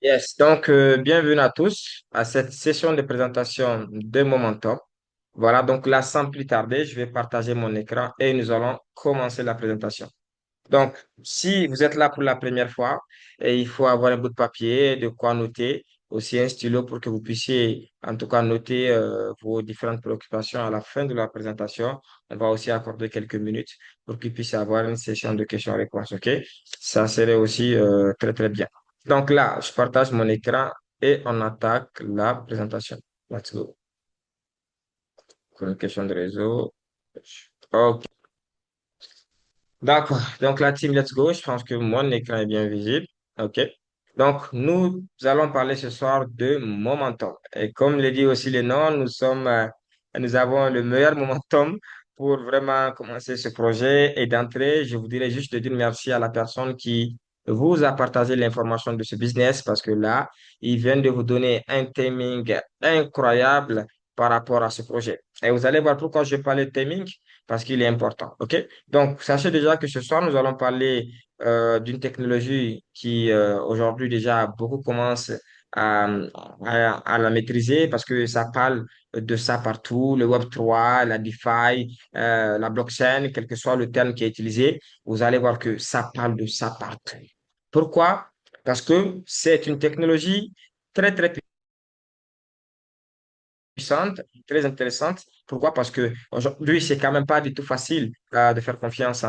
Yes, donc bienvenue à tous à cette session de présentation de Momentum. Voilà, donc là, sans plus tarder, je vais partager mon écran et nous allons commencer la présentation. Donc, si vous êtes là pour la première fois, il faut avoir un bout de papier, de quoi noter, aussi un stylo pour que vous puissiez, en tout cas, noter vos différentes préoccupations à la fin de la présentation. On va aussi accorder quelques minutes pour qu'il puisse y avoir une session de questions-réponses, OK? Ça serait aussi très, très bien. Donc là, je partage mon écran et on attaque la présentation. Let's go. Question de réseau. OK. D'accord. Donc, la team Let's Go, je pense que mon écran est bien visible. OK. Donc, nous allons parler ce soir de momentum. Et comme le dit aussi le nom, nous avons le meilleur momentum pour vraiment commencer ce projet. Et d'entrée, je vous dirais juste de dire merci à la personne qui vous a partagé l'information de ce business parce que là, il vient de vous donner un timing incroyable par rapport à ce projet. Et vous allez voir pourquoi je parle de timing, parce qu'il est important. OK? Donc, sachez déjà que ce soir, nous allons parler d'une technologie qui aujourd'hui déjà beaucoup commencent à la maîtriser parce que ça parle de ça partout, le Web3, la DeFi, la blockchain, quel que soit le terme qui est utilisé, vous allez voir que ça parle de ça partout. Pourquoi? Parce que c'est une technologie très, très puissante, très intéressante. Pourquoi? Parce que aujourd'hui, c'est quand même pas du tout facile de faire confiance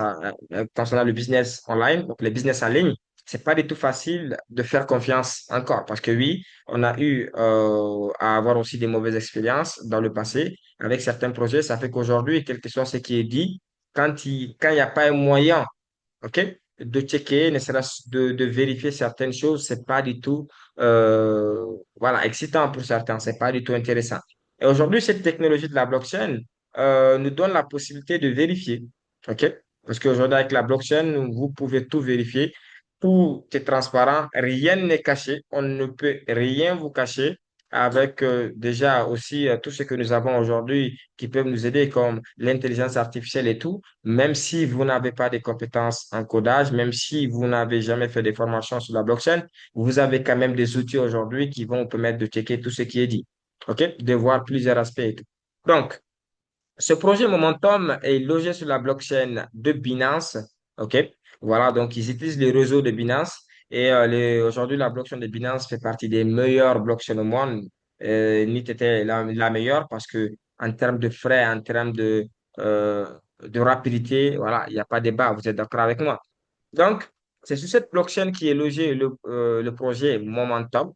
concernant le business online, donc le business en ligne. C'est pas du tout facile de faire confiance encore parce que oui, on a eu à avoir aussi des mauvaises expériences dans le passé avec certains projets. Ça fait qu'aujourd'hui, quel que soit ce qui est dit, quand il n'y a pas un moyen, OK, de checker, ne serait-ce de vérifier certaines choses, c'est pas du tout voilà, excitant pour certains, c'est pas du tout intéressant. Et aujourd'hui, cette technologie de la blockchain nous donne la possibilité de vérifier. OK? Parce qu'aujourd'hui, avec la blockchain, vous pouvez tout vérifier. Tout est transparent, rien n'est caché. On ne peut rien vous cacher avec déjà aussi tout ce que nous avons aujourd'hui qui peuvent nous aider comme l'intelligence artificielle et tout. Même si vous n'avez pas de compétences en codage, même si vous n'avez jamais fait des formations sur la blockchain, vous avez quand même des outils aujourd'hui qui vont vous permettre de checker tout ce qui est dit. OK? De voir plusieurs aspects et tout. Donc, ce projet Momentum est logé sur la blockchain de Binance. OK? Voilà, donc ils utilisent les réseaux de Binance. Et aujourd'hui, la blockchain de Binance fait partie des meilleures blockchains au monde. NIT était la meilleure parce que en termes de frais, en termes euh, de rapidité, voilà, il n'y a pas de débat. Vous êtes d'accord avec moi? Donc, c'est sur cette blockchain qui est logé le projet Momentum.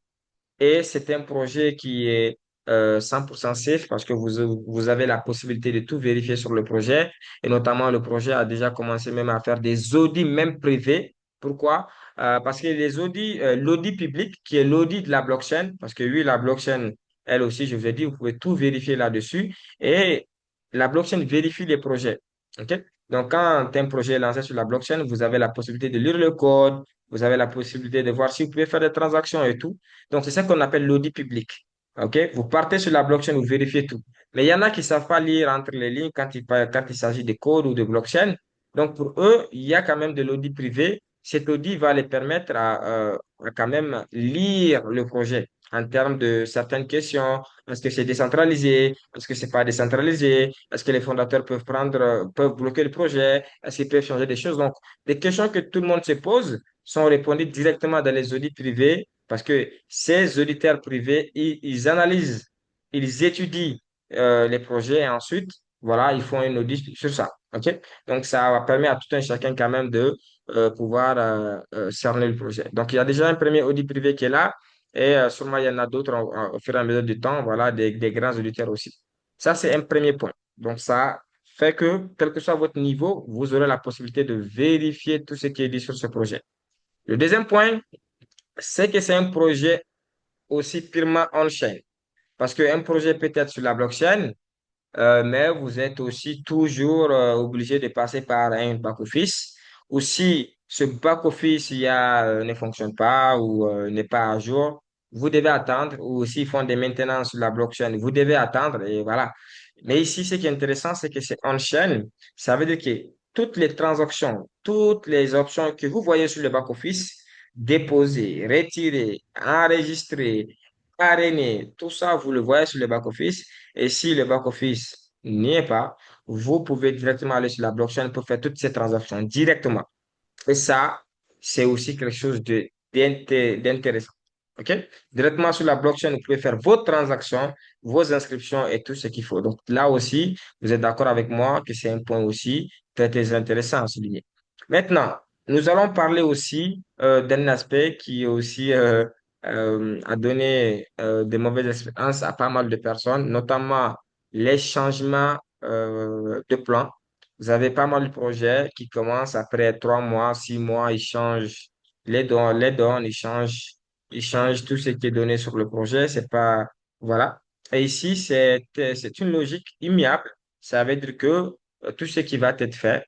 Et c'est un projet qui est 100% safe parce que vous avez la possibilité de tout vérifier sur le projet. Et notamment, le projet a déjà commencé même à faire des audits, même privés. Pourquoi? Parce que les audits, l'audit public, qui est l'audit de la blockchain, parce que oui, la blockchain, elle aussi, je vous ai dit, vous pouvez tout vérifier là-dessus. Et la blockchain vérifie les projets. OK? Donc, quand un projet est lancé sur la blockchain, vous avez la possibilité de lire le code, vous avez la possibilité de voir si vous pouvez faire des transactions et tout. Donc, c'est ça qu'on appelle l'audit public. OK? Vous partez sur la blockchain, vous vérifiez tout. Mais il y en a qui ne savent pas lire entre les lignes quand il s'agit de code ou de blockchain. Donc, pour eux, il y a quand même de l'audit privé. Cet audit va les permettre à quand même lire le projet en termes de certaines questions. Est-ce que c'est décentralisé? Est-ce que c'est pas décentralisé? Est-ce que les fondateurs peuvent bloquer le projet? Est-ce qu'ils peuvent changer des choses? Donc, des questions que tout le monde se pose sont répondues directement dans les audits privés parce que ces auditeurs privés, ils analysent, ils étudient les projets et ensuite, voilà, ils font un audit sur ça. OK? Donc, ça permet à tout un chacun quand même de pouvoir cerner le projet. Donc, il y a déjà un premier audit privé qui est là et sûrement il y en a d'autres au fur et à mesure du temps, voilà, des grands auditeurs aussi. Ça, c'est un premier point. Donc, ça fait que, quel que soit votre niveau, vous aurez la possibilité de vérifier tout ce qui est dit sur ce projet. Le deuxième point, c'est que c'est un projet aussi purement on-chain. Parce qu'un projet peut être sur la blockchain, mais vous êtes aussi toujours obligé de passer par un back-office. Ou si ce back-office ne fonctionne pas ou n'est pas à jour, vous devez attendre. Ou s'ils font des maintenances sur la blockchain, vous devez attendre et voilà. Mais ici, ce qui est intéressant, c'est que c'est on-chain. Ça veut dire que toutes les transactions, toutes les options que vous voyez sur le back-office, déposer, retirer, enregistrer, parrainer, tout ça, vous le voyez sur le back-office. Et si le back-office n'y est pas, vous pouvez directement aller sur la blockchain pour faire toutes ces transactions directement. Et ça, c'est aussi quelque chose d'intéressant. OK? Directement sur la blockchain, vous pouvez faire vos transactions, vos inscriptions et tout ce qu'il faut. Donc là aussi, vous êtes d'accord avec moi que c'est un point aussi très, très intéressant à souligner. Maintenant, nous allons parler aussi d'un aspect qui aussi a donné de mauvaises expériences à pas mal de personnes, notamment les changements de plan. Vous avez pas mal de projets qui commencent après 3 mois, 6 mois, ils changent les dons, ils changent tout ce qui est donné sur le projet. C'est pas, voilà. Et ici, c'est une logique immuable. Ça veut dire que tout ce qui va être fait,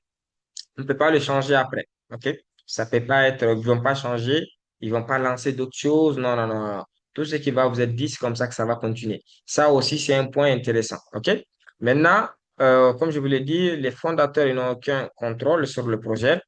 on ne peut pas le changer après. OK? Ça peut pas être, ils vont pas changer, ils vont pas lancer d'autres choses. Non, non, non, non. Tout ce qui va vous être dit, c'est comme ça que ça va continuer. Ça aussi, c'est un point intéressant. OK? Maintenant, comme je vous l'ai dit, les fondateurs, ils n'ont aucun contrôle sur le projet.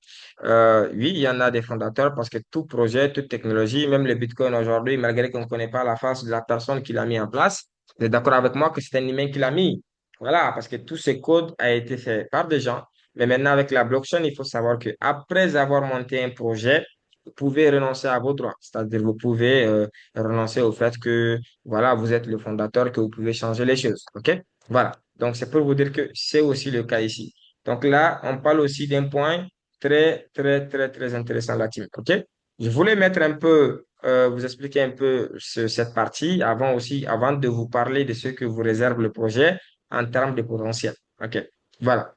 Oui, il y en a des fondateurs parce que tout projet, toute technologie, même le Bitcoin aujourd'hui, malgré qu'on ne connaît pas la face de la personne qui l'a mis en place, vous êtes d'accord avec moi que c'est un humain qui l'a mis. Voilà, parce que tout ce code a été fait par des gens. Mais maintenant, avec la blockchain, il faut savoir que après avoir monté un projet, vous pouvez renoncer à vos droits. C'est-à-dire, vous pouvez renoncer au fait que, voilà, vous êtes le fondateur, que vous pouvez changer les choses. OK? Voilà. Donc, c'est pour vous dire que c'est aussi le cas ici. Donc là, on parle aussi d'un point très, très, très, très intéressant, la team. OK? Je voulais mettre un peu, vous expliquer un peu cette partie avant aussi, avant de vous parler de ce que vous réserve le projet en termes de potentiel. OK? Voilà.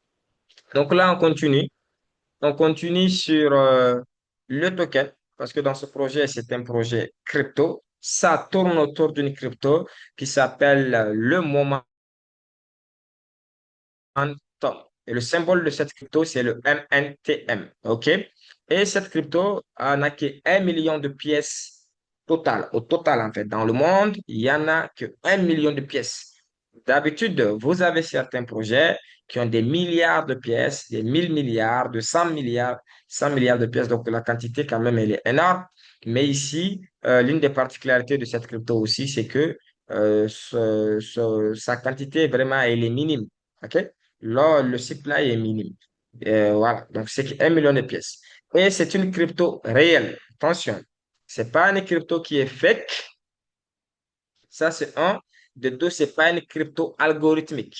Donc là, on continue. On continue sur le token, parce que dans ce projet, c'est un projet crypto. Ça tourne autour d'une crypto qui s'appelle le Momentum. Et le symbole de cette crypto, c'est le MNTM. OK? Et cette crypto en a que 1 million de pièces total. Au total, en fait, dans le monde, il y en a que 1 million de pièces. D'habitude, vous avez certains projets qui ont des milliards de pièces, des 1000 milliards, de 100 milliards, 100 milliards de pièces. Donc, la quantité, quand même, elle est énorme. Mais ici, l'une des particularités de cette crypto aussi, c'est que sa quantité, vraiment, elle est minime. OK? Là, le supply est minime. Voilà. Donc, c'est 1 million de pièces. Et c'est une crypto réelle. Attention. C'est pas une crypto qui est fake. Ça, c'est un. De deux, c'est pas une crypto algorithmique.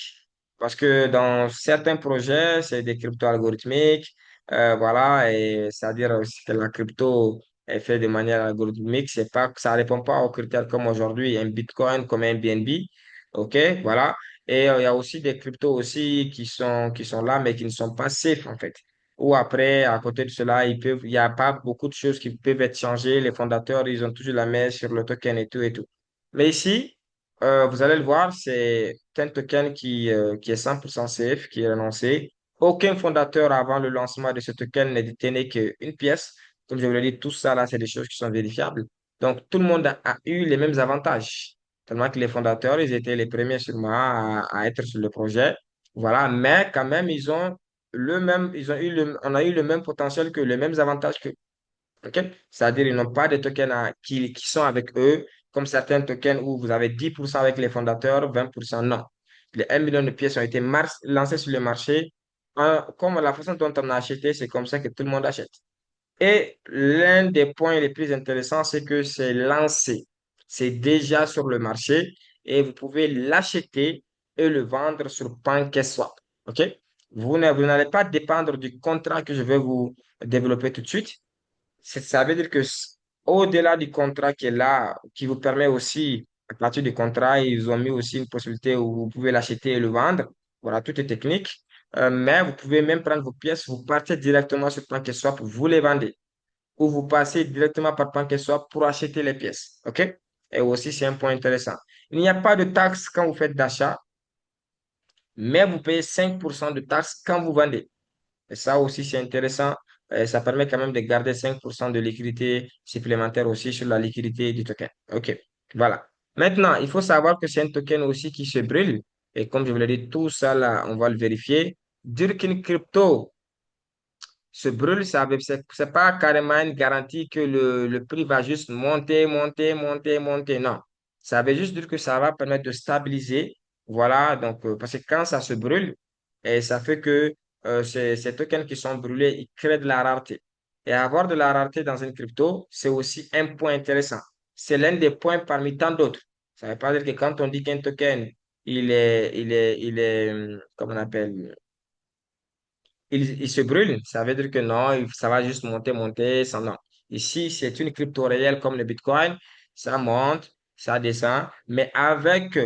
Parce que dans certains projets, c'est des cryptos algorithmiques. Voilà. Et c'est-à-dire aussi que la crypto est faite de manière algorithmique. C'est pas, ça répond pas aux critères comme aujourd'hui, un Bitcoin, comme un BNB. OK? Voilà. Et il y a aussi des cryptos aussi qui sont là, mais qui ne sont pas safe, en fait. Ou après, à côté de cela, il n'y a pas beaucoup de choses qui peuvent être changées. Les fondateurs, ils ont toujours la main sur le token et tout et tout. Mais ici, vous allez le voir, c'est un token qui est 100% safe, qui est renoncé. Aucun fondateur avant le lancement de ce token ne détenait qu'une pièce. Comme je vous l'ai dit, tout ça là, c'est des choses qui sont vérifiables. Donc, tout le monde a eu les mêmes avantages. Tellement que les fondateurs, ils étaient les premiers sûrement à être sur le projet. Voilà, mais quand même, on a eu le même potentiel que les mêmes avantages que OK? C'est-à-dire, ils n'ont pas de tokens qui sont avec eux, comme certains tokens où vous avez 10% avec les fondateurs, 20% non. Les 1 million de pièces ont été lancées sur le marché. Comme la façon dont on a acheté, c'est comme ça que tout le monde achète. Et l'un des points les plus intéressants, c'est que c'est lancé. C'est déjà sur le marché et vous pouvez l'acheter et le vendre sur PancakeSwap. OK? Vous n'allez pas dépendre du contrat que je vais vous développer tout de suite. Ça veut dire que au-delà du contrat qui est là, qui vous permet aussi, à partir du contrat, ils ont mis aussi une possibilité où vous pouvez l'acheter et le vendre. Voilà, tout est technique. Mais vous pouvez même prendre vos pièces, vous partez directement sur PancakeSwap, vous les vendez. Ou vous passez directement par PancakeSwap pour acheter les pièces. OK? Et aussi, c'est un point intéressant. Il n'y a pas de taxe quand vous faites d'achat, mais vous payez 5% de taxe quand vous vendez. Et ça aussi, c'est intéressant. Ça permet quand même de garder 5% de liquidité supplémentaire aussi sur la liquidité du token. OK, voilà. Maintenant, il faut savoir que c'est un token aussi qui se brûle. Et comme je vous l'ai dit, tout ça, là, on va le vérifier. Dire qu'une crypto se brûle, c'est pas carrément une garantie que le prix va juste monter, monter, monter, monter. Non. Ça veut juste dire que ça va permettre de stabiliser. Voilà. Donc, parce que quand ça se brûle, et ça fait que ces tokens qui sont brûlés, ils créent de la rareté. Et avoir de la rareté dans une crypto, c'est aussi un point intéressant. C'est l'un des points parmi tant d'autres. Ça ne veut pas dire que quand on dit qu'un token, comment on appelle, il se brûle. Ça veut dire que non, ça va juste monter, monter, sans non. Ici, c'est une crypto réelle comme le Bitcoin. Ça monte, ça descend, mais avec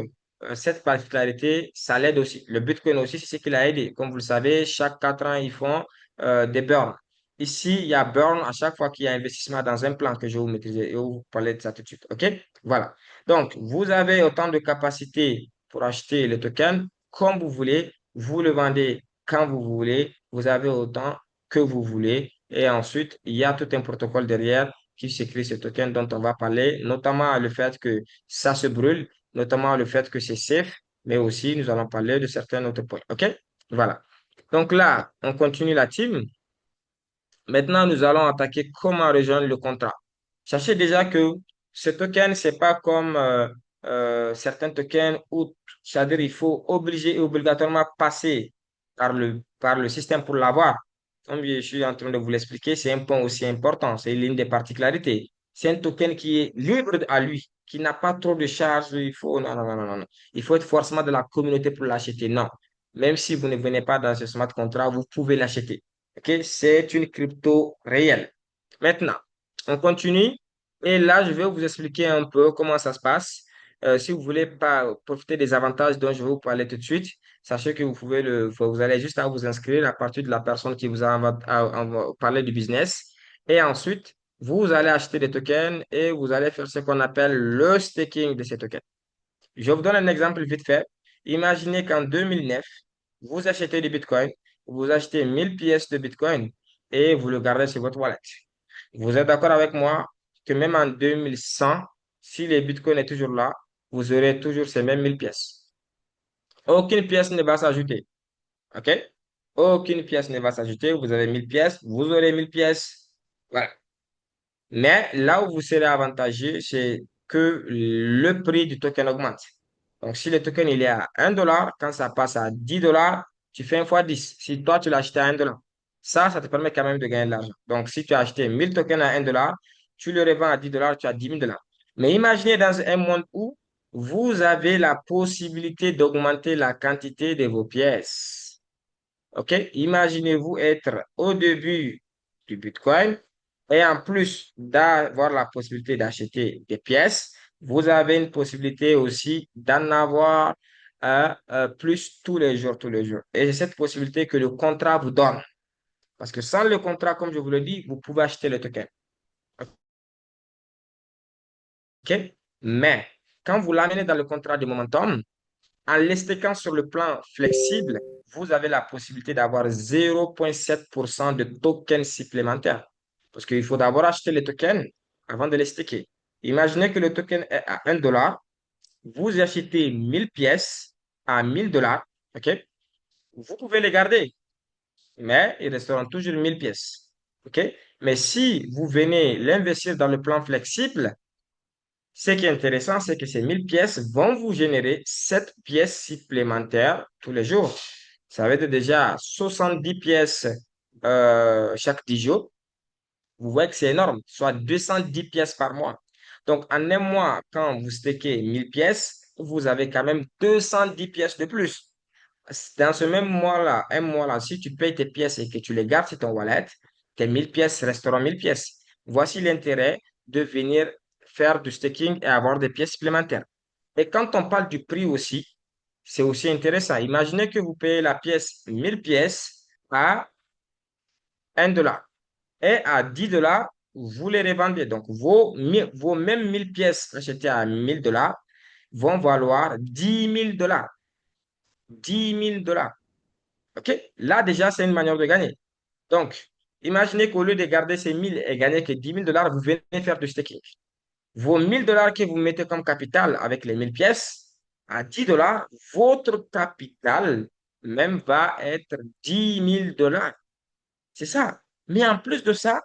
cette particularité, ça l'aide aussi. Le Bitcoin aussi, c'est ce qui l'a aidé. Comme vous le savez, chaque 4 ans, ils font des burns. Ici, il y a burn à chaque fois qu'il y a investissement dans un plan que je vais vous maîtriser et vous parler de ça tout de suite. OK? Voilà. Donc, vous avez autant de capacité pour acheter le token comme vous voulez. Vous le vendez quand vous voulez, vous avez autant que vous voulez. Et ensuite, il y a tout un protocole derrière qui s'écrit ce token dont on va parler, notamment le fait que ça se brûle, notamment le fait que c'est safe, mais aussi nous allons parler de certains autres points. OK? Voilà. Donc là, on continue la team. Maintenant, nous allons attaquer comment rejoindre le contrat. Sachez déjà que ce token, c'est pas comme certains tokens où, c'est-à-dire, il faut obliger et obligatoirement passer par le système pour l'avoir. Comme je suis en train de vous l'expliquer, c'est un point aussi important. C'est l'une des particularités. C'est un token qui est libre à lui, qui n'a pas trop de charges. Il faut, non, non, non, non, non. Il faut être forcément de la communauté pour l'acheter. Non. Même si vous ne venez pas dans ce smart contract, vous pouvez l'acheter. OK? C'est une crypto réelle. Maintenant, on continue. Et là, je vais vous expliquer un peu comment ça se passe. Si vous voulez pas profiter des avantages dont je vais vous parler tout de suite, sachez que vous allez juste à vous inscrire à partir de la personne qui vous a parlé du business. Et ensuite, vous allez acheter des tokens et vous allez faire ce qu'on appelle le staking de ces tokens. Je vous donne un exemple vite fait. Imaginez qu'en 2009, vous achetez du Bitcoin, vous achetez 1000 pièces de Bitcoin et vous le gardez sur votre wallet. Vous êtes d'accord avec moi que même en 2100, si le Bitcoin est toujours là, vous aurez toujours ces mêmes 1000 pièces. Aucune pièce ne va s'ajouter. OK? Aucune pièce ne va s'ajouter. Vous avez 1000 pièces, vous aurez 1000 pièces. Voilà. Mais là où vous serez avantageux, c'est que le prix du token augmente. Donc, si le token il est à 1 dollar, quand ça passe à 10 dollars, tu fais 1 fois 10. Si toi, tu l'as acheté à 1 dollar, ça te permet quand même de gagner de l'argent. Donc, si tu as acheté 1000 tokens à 1 dollar, tu le revends à 10 dollars, tu as 10 000 dollars. Mais imaginez dans un monde où vous avez la possibilité d'augmenter la quantité de vos pièces. OK? Imaginez-vous être au début du Bitcoin et en plus d'avoir la possibilité d'acheter des pièces, vous avez une possibilité aussi d'en avoir plus tous les jours. Et c'est cette possibilité que le contrat vous donne. Parce que sans le contrat, comme je vous le dis, vous pouvez acheter le token. OK? Mais quand vous l'amenez dans le contrat de momentum, en l'estéquant sur le plan flexible, vous avez la possibilité d'avoir 0,7% de tokens supplémentaires. Parce qu'il faut d'abord acheter les tokens avant de les staker. Imaginez que le token est à 1 dollar. Vous achetez 1000 pièces à 1000 dollars. OK? Vous pouvez les garder, mais il resteront toujours 1000 pièces. OK? Mais si vous venez l'investir dans le plan flexible, ce qui est intéressant, c'est que ces 1000 pièces vont vous générer 7 pièces supplémentaires tous les jours. Ça veut dire déjà 70 pièces chaque 10 jours. Vous voyez que c'est énorme, soit 210 pièces par mois. Donc, en un mois, quand vous stakez 1000 pièces, vous avez quand même 210 pièces de plus. Dans ce même mois-là, un mois-là, si tu payes tes pièces et que tu les gardes sur ton wallet, tes 1000 pièces resteront 1000 pièces. Voici l'intérêt de venir faire du staking et avoir des pièces supplémentaires. Et quand on parle du prix aussi, c'est aussi intéressant. Imaginez que vous payez la pièce 1000 pièces à 1 dollar et à 10 dollars, vous les revendez. Donc, vos mêmes 1000 pièces achetées à 1000 dollars vont valoir 10 000 dollars. 10 000 dollars. OK? Là, déjà, c'est une manière de gagner. Donc, imaginez qu'au lieu de garder ces 1000 et gagner que 10 000 dollars, vous venez faire du staking. Vos 1000 dollars que vous mettez comme capital avec les 1000 pièces, à 10 dollars, votre capital même va être 10 000 dollars. C'est ça. Mais en plus de ça,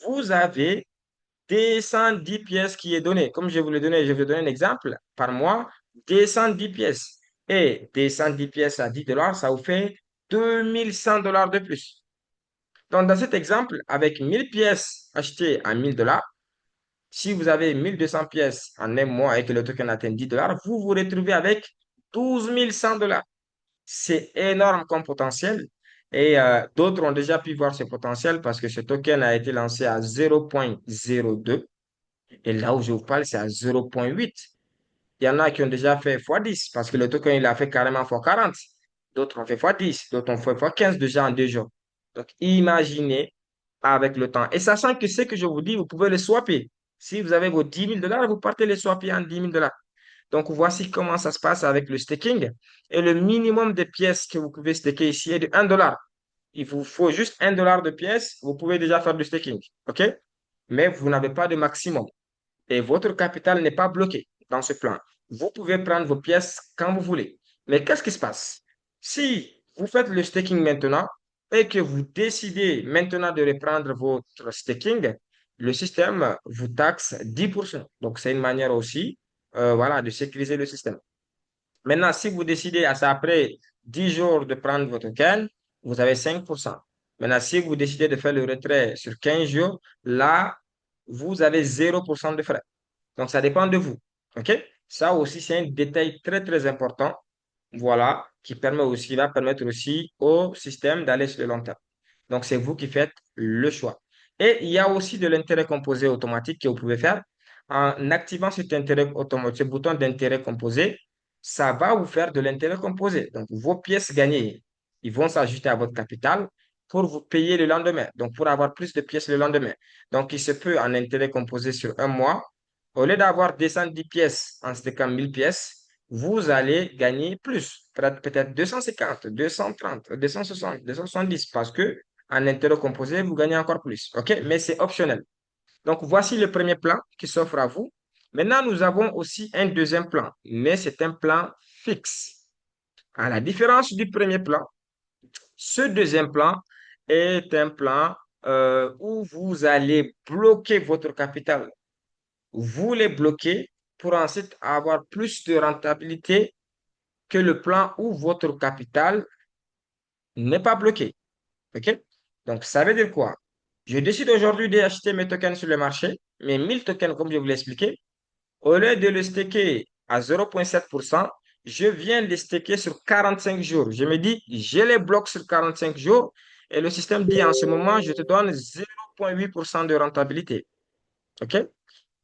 vous avez 210 pièces qui est donné. Comme je vous l'ai donné, je vais vous donner un exemple. Par mois, 210 pièces. Et 210 pièces à 10 dollars, ça vous fait 2100 $ de plus. Donc, dans cet exemple, avec 1000 pièces achetées à 1000 dollars, si vous avez 1200 pièces en un mois et que le token atteint 10 dollars, vous vous retrouvez avec 12 100 $. C'est énorme comme potentiel. Et d'autres ont déjà pu voir ce potentiel parce que ce token a été lancé à 0,02. Et là où je vous parle, c'est à 0,8. Il y en a qui ont déjà fait x10 parce que le token, il a fait carrément x40. D'autres ont fait x10, d'autres ont fait x15 déjà en 2 jours. Donc, imaginez avec le temps. Et sachant que ce que je vous dis, vous pouvez le swapper. Si vous avez vos 10 000 $, vous partez les swapper en 10 000 $. Donc, voici comment ça se passe avec le staking. Et le minimum de pièces que vous pouvez staker ici est de 1 $. Il vous faut juste 1 $ de pièces. Vous pouvez déjà faire du staking. OK? Mais vous n'avez pas de maximum et votre capital n'est pas bloqué dans ce plan. Vous pouvez prendre vos pièces quand vous voulez. Mais qu'est-ce qui se passe? Si vous faites le staking maintenant et que vous décidez maintenant de reprendre votre staking, le système vous taxe 10%. Donc, c'est une manière aussi voilà, de sécuriser le système. Maintenant, si vous décidez à ça après 10 jours de prendre votre token, vous avez 5%. Maintenant, si vous décidez de faire le retrait sur 15 jours, là, vous avez 0% de frais. Donc, ça dépend de vous. OK? Ça aussi, c'est un détail très, très important. Voilà, qui permet aussi, va permettre aussi au système d'aller sur le long terme. Donc, c'est vous qui faites le choix. Et il y a aussi de l'intérêt composé automatique que vous pouvez faire. En activant cet intérêt automatique, ce bouton d'intérêt composé, ça va vous faire de l'intérêt composé. Donc, vos pièces gagnées, ils vont s'ajouter à votre capital pour vous payer le lendemain. Donc, pour avoir plus de pièces le lendemain. Donc, il se peut en intérêt composé sur un mois, au lieu d'avoir 210 pièces en stakant 1000 pièces, vous allez gagner plus, peut-être 250, 230, 260, 270, parce que en intérêt composé, vous gagnez encore plus. OK? Mais c'est optionnel. Donc, voici le premier plan qui s'offre à vous. Maintenant, nous avons aussi un deuxième plan, mais c'est un plan fixe. À la différence du premier plan, ce deuxième plan est un plan où vous allez bloquer votre capital. Vous les bloquez pour ensuite avoir plus de rentabilité que le plan où votre capital n'est pas bloqué. OK? Donc, ça veut dire quoi? Je décide aujourd'hui d'acheter mes tokens sur le marché, mes 1000 tokens, comme je vous l'ai expliqué. Au lieu de le staker à 0,7%, je viens de les staker sur 45 jours. Je me dis, je les bloque sur 45 jours et le système dit en ce moment, je te donne 0,8% de rentabilité. OK?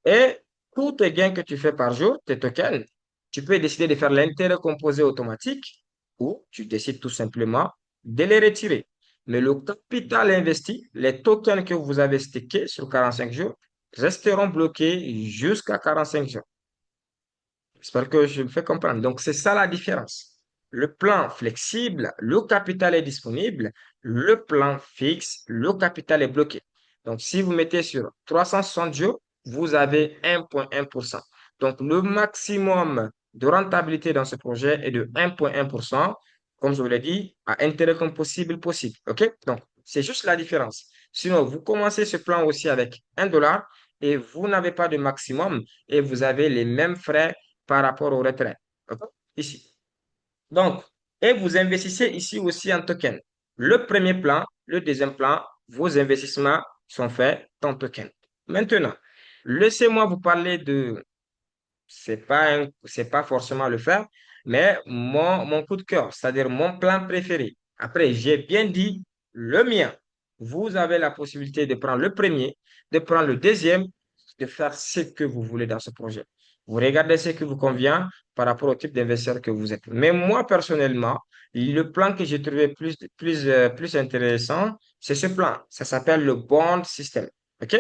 Et tous tes gains que tu fais par jour, tes tokens, tu peux décider de faire l'intérêt composé automatique ou tu décides tout simplement de les retirer. Mais le capital investi, les tokens que vous avez stakés sur 45 jours, resteront bloqués jusqu'à 45 jours. J'espère que je me fais comprendre. Donc, c'est ça la différence. Le plan flexible, le capital est disponible. Le plan fixe, le capital est bloqué. Donc, si vous mettez sur 360 jours, vous avez 1,1%. Donc, le maximum de rentabilité dans ce projet est de 1,1%, comme je vous l'ai dit, à intérêt comme possible. OK? Donc, c'est juste la différence. Sinon, vous commencez ce plan aussi avec 1 $ et vous n'avez pas de maximum et vous avez les mêmes frais par rapport au retrait. OK? Ici. Donc, et vous investissez ici aussi en token. Le premier plan, le deuxième plan, vos investissements sont faits en token. Maintenant, laissez-moi vous parler de, c'est pas forcément le faire, mais mon coup de cœur, c'est-à-dire mon plan préféré. Après, j'ai bien dit le mien. Vous avez la possibilité de prendre le premier, de prendre le deuxième, de faire ce que vous voulez dans ce projet. Vous regardez ce qui vous convient par rapport au type d'investisseur que vous êtes. Mais moi, personnellement, le plan que j'ai trouvé plus intéressant, c'est ce plan. Ça s'appelle le bond system. OK?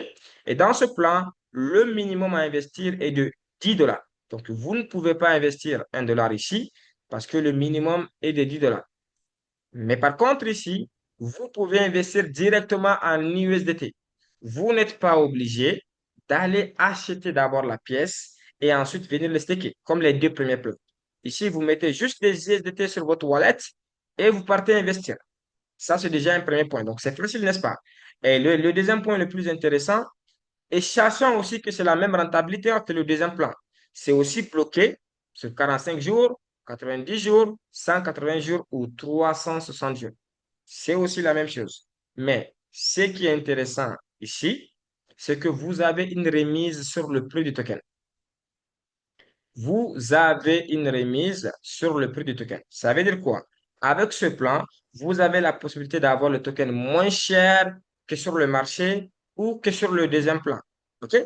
Et dans ce plan, le minimum à investir est de 10 $. Donc, vous ne pouvez pas investir 1 $ ici parce que le minimum est de 10 $. Mais par contre, ici, vous pouvez investir directement en USDT. Vous n'êtes pas obligé d'aller acheter d'abord la pièce et ensuite venir le staker, comme les deux premiers plans. Ici, vous mettez juste des USDT sur votre wallet et vous partez investir. Ça, c'est déjà un premier point. Donc, c'est facile, n'est-ce pas? Et le deuxième point le plus intéressant, et sachant aussi que c'est la même rentabilité entre le deuxième plan, c'est aussi bloqué sur 45 jours, 90 jours, 180 jours ou 360 jours. C'est aussi la même chose. Mais ce qui est intéressant ici, c'est que vous avez une remise sur le prix du token. Vous avez une remise sur le prix du token. Ça veut dire quoi? Avec ce plan, vous avez la possibilité d'avoir le token moins cher que sur le marché ou que sur le deuxième plan. OK?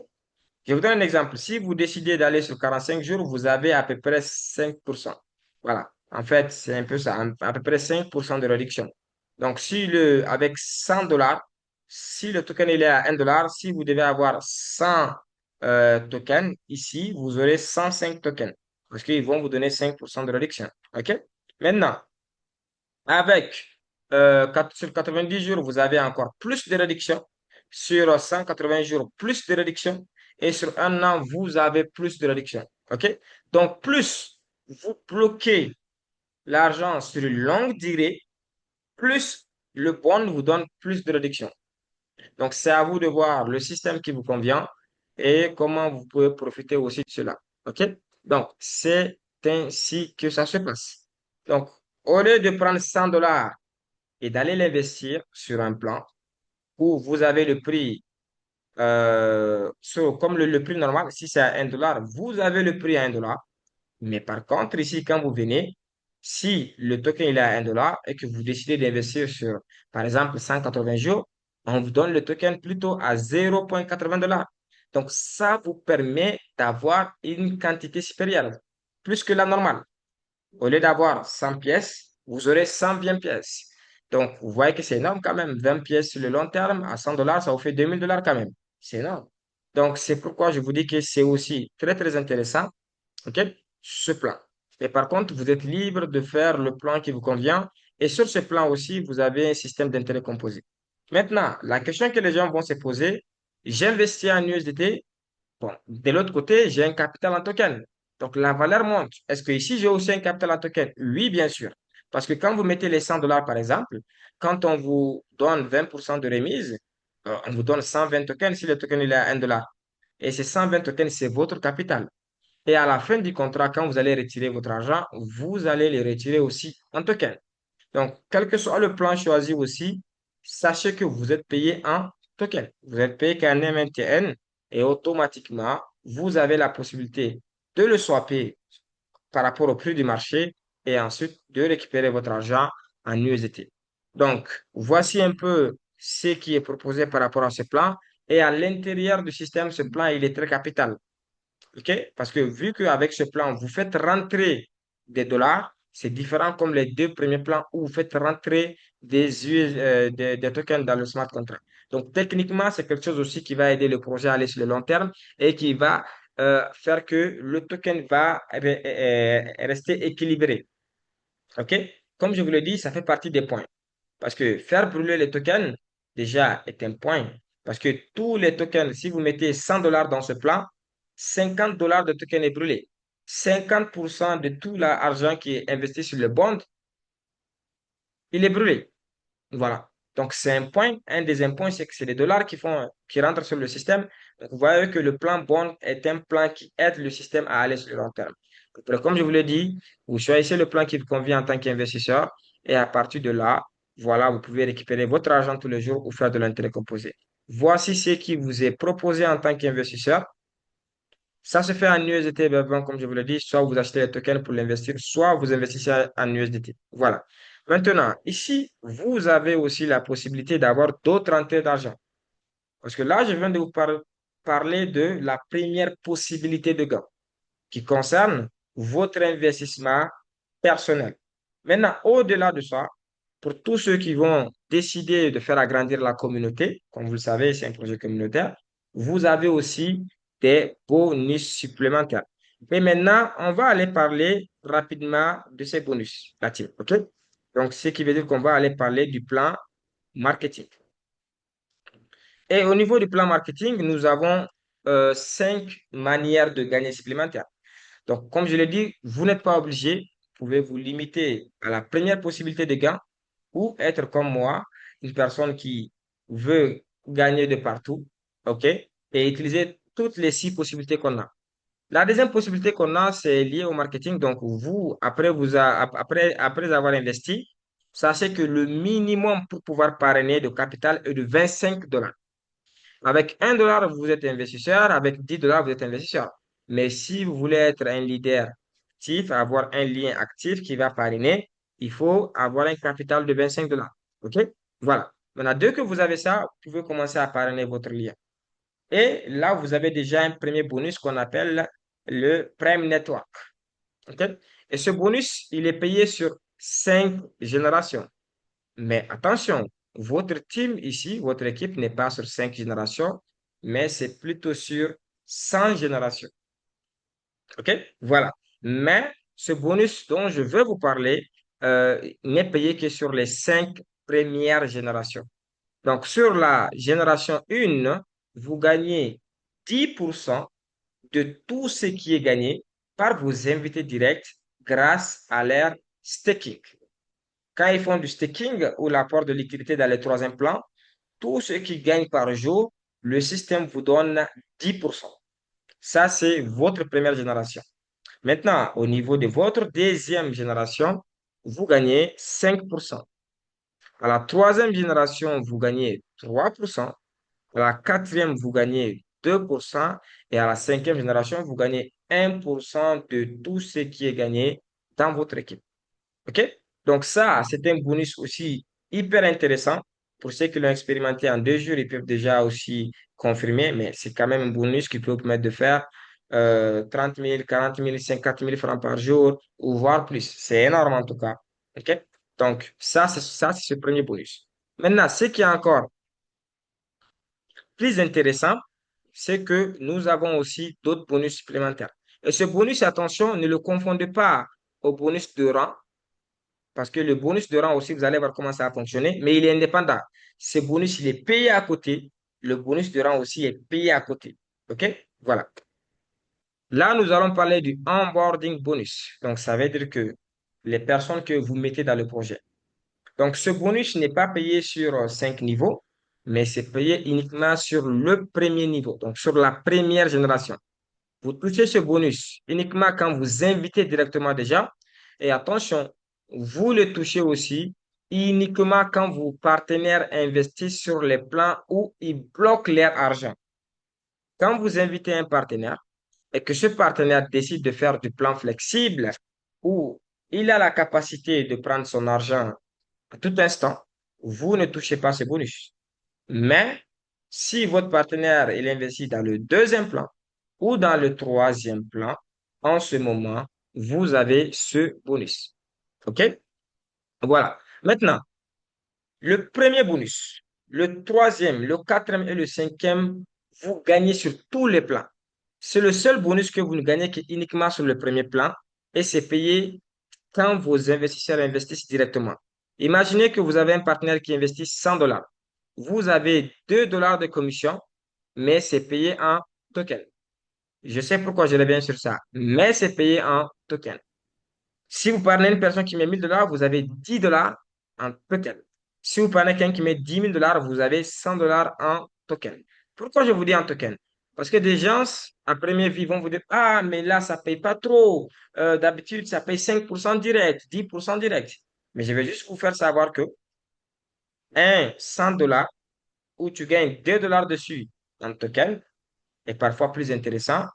Je vous donne un exemple. Si vous décidez d'aller sur 45 jours, vous avez à peu près 5%. Voilà. En fait, c'est un peu ça, à peu près 5% de réduction. Donc, si avec 100 dollars, si le token il est à 1 dollar, si vous devez avoir 100 tokens, ici, vous aurez 105 tokens parce qu'ils vont vous donner 5% de réduction. OK? Maintenant, avec sur 90 jours, vous avez encore plus de réduction. Sur 180 jours, plus de réduction. Et sur un an, vous avez plus de réduction. OK? Donc, plus vous bloquez l'argent sur une longue durée, plus le bond vous donne plus de réduction. Donc, c'est à vous de voir le système qui vous convient et comment vous pouvez profiter aussi de cela. OK? Donc, c'est ainsi que ça se passe. Donc, au lieu de prendre 100 dollars et d'aller l'investir sur un plan où vous avez le prix, comme le prix normal, si c'est à 1 dollar, vous avez le prix à 1 dollar. Mais par contre, ici, quand vous venez, si le token il est à 1 dollar et que vous décidez d'investir sur, par exemple, 180 jours, on vous donne le token plutôt à 0,80 dollars. Donc, ça vous permet d'avoir une quantité supérieure, plus que la normale. Au lieu d'avoir 100 pièces, vous aurez 120 pièces. Donc, vous voyez que c'est énorme quand même. 20 pièces sur le long terme, à 100 dollars, ça vous fait 2000 dollars quand même. C'est énorme. Donc, c'est pourquoi je vous dis que c'est aussi très, très intéressant, OK, ce plan. Et par contre, vous êtes libre de faire le plan qui vous convient. Et sur ce plan aussi, vous avez un système d'intérêt composé. Maintenant, la question que les gens vont se poser, j'investis en USDT. Bon, de l'autre côté, j'ai un capital en token. Donc, la valeur monte. Est-ce que ici, j'ai aussi un capital en token? Oui, bien sûr. Parce que quand vous mettez les 100 dollars, par exemple, quand on vous donne 20% de remise, on vous donne 120 tokens si le token il est à 1 dollar. Et ces 120 tokens, c'est votre capital. Et à la fin du contrat, quand vous allez retirer votre argent, vous allez les retirer aussi en token. Donc, quel que soit le plan choisi aussi, sachez que vous êtes payé en token. Vous êtes payé qu'en MNTN et automatiquement, vous avez la possibilité de le swapper par rapport au prix du marché et ensuite de récupérer votre argent en USDT. Donc, voici un peu ce qui est proposé par rapport à ce plan. Et à l'intérieur du système, ce plan, il est très capital. OK? Parce que vu qu'avec ce plan, vous faites rentrer des dollars, c'est différent comme les deux premiers plans où vous faites rentrer des tokens dans le smart contract. Donc, techniquement, c'est quelque chose aussi qui va aider le projet à aller sur le long terme et qui va faire que le token va rester équilibré. OK? Comme je vous l'ai dit, ça fait partie des points. Parce que faire brûler les tokens, déjà, est un point. Parce que tous les tokens, si vous mettez 100 dollars dans ce plan, 50 dollars de tokens est brûlé. 50% de tout l'argent qui est investi sur le bond, il est brûlé. Voilà. Donc, c'est un point. Un des points, c'est que c'est les dollars qui rentrent sur le système. Donc, vous voyez que le plan bond est un plan qui aide le système à aller sur le long terme. Après, comme je vous l'ai dit, vous choisissez le plan qui vous convient en tant qu'investisseur et à partir de là, voilà, vous pouvez récupérer votre argent tous les jours ou faire de l'intérêt composé. Voici ce qui vous est proposé en tant qu'investisseur. Ça se fait en USDT, comme je vous l'ai dit, soit vous achetez les tokens pour l'investir, soit vous investissez en USDT. Voilà. Maintenant, ici, vous avez aussi la possibilité d'avoir d'autres entrées d'argent. Parce que là, je viens de vous parler de la première possibilité de gain qui concerne votre investissement personnel. Maintenant, au-delà de ça, pour tous ceux qui vont décider de faire agrandir la communauté, comme vous le savez, c'est un projet communautaire, vous avez aussi des bonus supplémentaires. Et maintenant, on va aller parler rapidement de ces bonus, la team, OK? Donc, ce qui veut dire qu'on va aller parler du plan marketing. Et au niveau du plan marketing, nous avons 5 manières de gagner supplémentaires. Donc, comme je l'ai dit, vous n'êtes pas obligé. Vous pouvez vous limiter à la première possibilité de gain. ou être comme moi, une personne qui veut gagner de partout, OK, et utiliser toutes les six possibilités qu'on a. La deuxième possibilité qu'on a, c'est lié au marketing. Donc, vous, après avoir investi, sachez que le minimum pour pouvoir parrainer de capital est de 25 dollars. Avec 1 dollar, vous êtes investisseur. Avec 10 dollars, vous êtes investisseur. Mais si vous voulez être un leader actif, avoir un lien actif qui va parrainer, il faut avoir un capital de 25 dollars. OK? Voilà. Maintenant, dès que vous avez ça, vous pouvez commencer à parrainer votre lien. Et là, vous avez déjà un premier bonus qu'on appelle le Prime Network. OK? Et ce bonus, il est payé sur 5 générations. Mais attention, votre team ici, votre équipe n'est pas sur 5 générations, mais c'est plutôt sur 100 générations. OK? Voilà. Mais ce bonus dont je veux vous parler n'est payé que sur les 5 premières générations. Donc, sur la génération 1, vous gagnez 10% de tout ce qui est gagné par vos invités directs grâce à leur staking. Quand ils font du staking ou l'apport de liquidité dans le troisième plan, tout ce qu'ils gagnent par jour, le système vous donne 10%. Ça, c'est votre première génération. Maintenant, au niveau de votre deuxième génération, vous gagnez 5%. À la troisième génération, vous gagnez 3%. À la quatrième, vous gagnez 2%. Et à la cinquième génération, vous gagnez 1% de tout ce qui est gagné dans votre équipe. OK? Donc ça, c'est un bonus aussi hyper intéressant. Pour ceux qui l'ont expérimenté en 2 jours, ils peuvent déjà aussi confirmer, mais c'est quand même un bonus qui peut vous permettre de faire 30 000, 40 000, 50 000 francs par jour, ou voire plus. C'est énorme en tout cas. OK? Donc ça, c'est ce premier bonus. Maintenant, ce qui est encore plus intéressant, c'est que nous avons aussi d'autres bonus supplémentaires. Et ce bonus, attention, ne le confondez pas au bonus de rang, parce que le bonus de rang aussi, vous allez voir comment ça va fonctionner, mais il est indépendant. Ce bonus, il est payé à côté. Le bonus de rang aussi est payé à côté. OK? Voilà. Là, nous allons parler du onboarding bonus. Donc, ça veut dire que les personnes que vous mettez dans le projet. Donc, ce bonus n'est pas payé sur 5 niveaux, mais c'est payé uniquement sur le premier niveau, donc sur la première génération. Vous touchez ce bonus uniquement quand vous invitez directement des gens. Et attention, vous le touchez aussi uniquement quand vos partenaires investissent sur les plans où ils bloquent leur argent. Quand vous invitez un partenaire et que ce partenaire décide de faire du plan flexible où il a la capacité de prendre son argent à tout instant, vous ne touchez pas ce bonus. Mais si votre partenaire il investit dans le deuxième plan ou dans le troisième plan, en ce moment, vous avez ce bonus. OK? Voilà. Maintenant, le premier bonus, le troisième, le quatrième et le cinquième, vous gagnez sur tous les plans. C'est le seul bonus que vous ne gagnez uniquement sur le premier plan et c'est payé quand vos investisseurs investissent directement. Imaginez que vous avez un partenaire qui investit 100 dollars. Vous avez 2 dollars de commission, mais c'est payé en token. Je sais pourquoi je reviens sur ça, mais c'est payé en token. Si vous parlez à une personne qui met 1000 dollars, vous avez 10 dollars en token. Si vous parlez à quelqu'un qui met 10 000 dollars, vous avez 100 dollars en token. Pourquoi je vous dis en token? Parce que des gens, à première vue, vont vous dire, ah, mais là, ça ne paye pas trop. D'habitude, ça paye 5% direct, 10% direct. Mais je vais juste vous faire savoir que un 100 dollars où tu gagnes 2 dollars dessus en token est parfois plus intéressant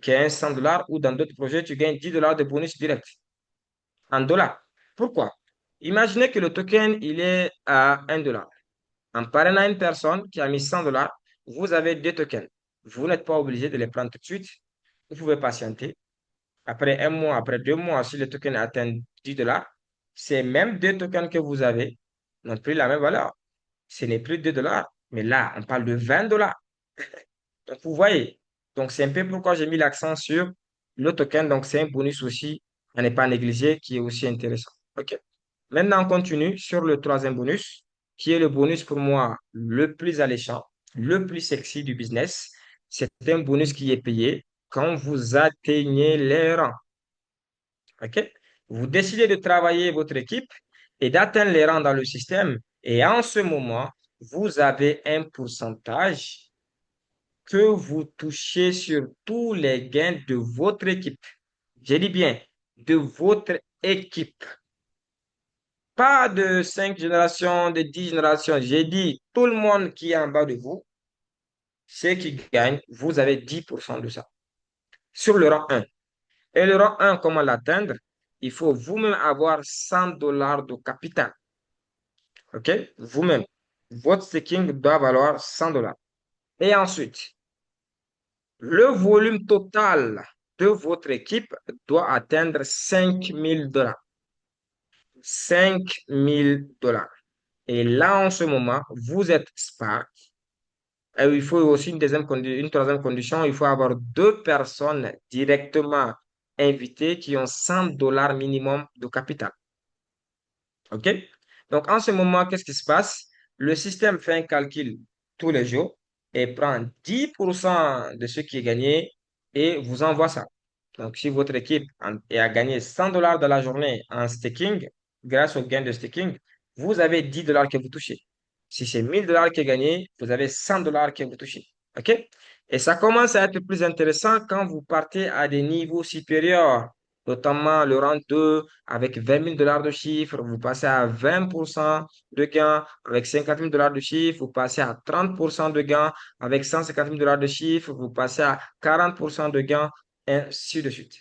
qu'un 100 dollars où dans d'autres projets, tu gagnes 10 dollars de bonus direct en dollars. Pourquoi? Imaginez que le token, il est à 1 dollar. En parrainant une personne qui a mis 100 dollars, vous avez 2 tokens. Vous n'êtes pas obligé de les prendre tout de suite. Vous pouvez patienter. Après un mois, après 2 mois, si le token atteint 10 dollars, ces mêmes 2 tokens que vous avez n'ont plus la même valeur. Ce n'est plus 2 dollars, mais là, on parle de 20 dollars. Donc, vous voyez, donc c'est un peu pourquoi j'ai mis l'accent sur le token. Donc, c'est un bonus aussi à ne pas négliger qui est aussi intéressant. OK. Maintenant, on continue sur le troisième bonus, qui est le bonus pour moi le plus alléchant, le plus sexy du business. C'est un bonus qui est payé quand vous atteignez les rangs. OK? Vous décidez de travailler votre équipe et d'atteindre les rangs dans le système. Et en ce moment, vous avez un pourcentage que vous touchez sur tous les gains de votre équipe. Je dis bien, de votre équipe. Pas de 5 générations, de 10 générations. J'ai dit, tout le monde qui est en bas de vous, ceux qui gagnent, vous avez 10% de ça. Sur le rang 1. Et le rang 1, comment l'atteindre? Il faut vous-même avoir 100 dollars de capital. OK? Vous-même. Votre staking doit valoir 100 dollars. Et ensuite, le volume total de votre équipe doit atteindre 5 000 dollars. 5 000 dollars. Et là, en ce moment, vous êtes Spark. Et il faut aussi une troisième condition, il faut avoir deux personnes directement invitées qui ont 100 dollars minimum de capital. OK? Donc, en ce moment, qu'est-ce qui se passe? Le système fait un calcul tous les jours et prend 10% de ce qui est gagné et vous envoie ça. Donc, si votre équipe a gagné 100 dollars de la journée en staking, grâce au gain de staking, vous avez 10 dollars que vous touchez. Si c'est 1000 dollars qui est gagné, vous avez 100 dollars que vous touchez. OK? Et ça commence à être plus intéressant quand vous partez à des niveaux supérieurs, notamment le rang 2 avec 20 000 dollars de chiffre, vous passez à 20% de gain avec 50 000 dollars de chiffre, vous passez à 30% de gain avec 150 000 dollars de chiffre, vous passez à 40% de gain, ainsi de suite.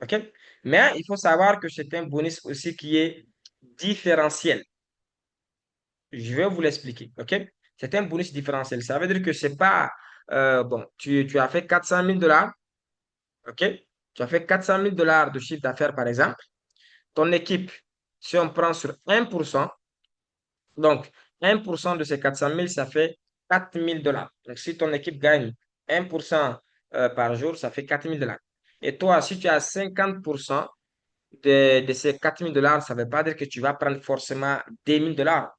OK? Mais il faut savoir que c'est un bonus aussi qui est différentiel. Je vais vous l'expliquer. OK? C'est un bonus différentiel. Ça veut dire que c'est pas, bon, tu as fait 400 000 dollars. OK? Tu as fait 400 000 dollars de chiffre d'affaires, par exemple. Ton équipe, si on prend sur 1%, donc 1% de ces 400 000, ça fait 4 000 dollars. Donc, si ton équipe gagne 1% par jour, ça fait 4 000 dollars. Et toi, si tu as 50% de ces 4 000 dollars, ça ne veut pas dire que tu vas prendre forcément 2 000 dollars.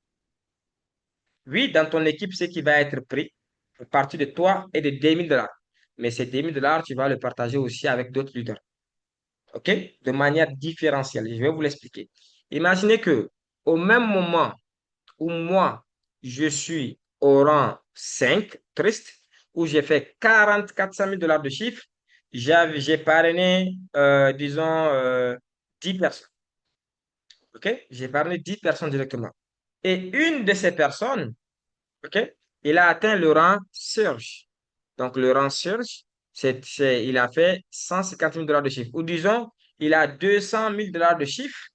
Oui, dans ton équipe, ce qui va être pris, à partir de toi, est de 2 000 dollars. Mais ces 2 000 dollars, tu vas le partager aussi avec d'autres leaders. OK? De manière différentielle. Je vais vous l'expliquer. Imaginez que au même moment où moi, je suis au rang 5, triste, où j'ai fait 400 000 dollars de chiffre, j'ai parrainé, disons, 10 personnes. OK? J'ai parrainé 10 personnes directement. Et une de ces personnes, OK, il a atteint le rang Surge. Donc, le rang Surge, il a fait 150 000 dollars de chiffre. Ou disons, il a 200 000 dollars de chiffre.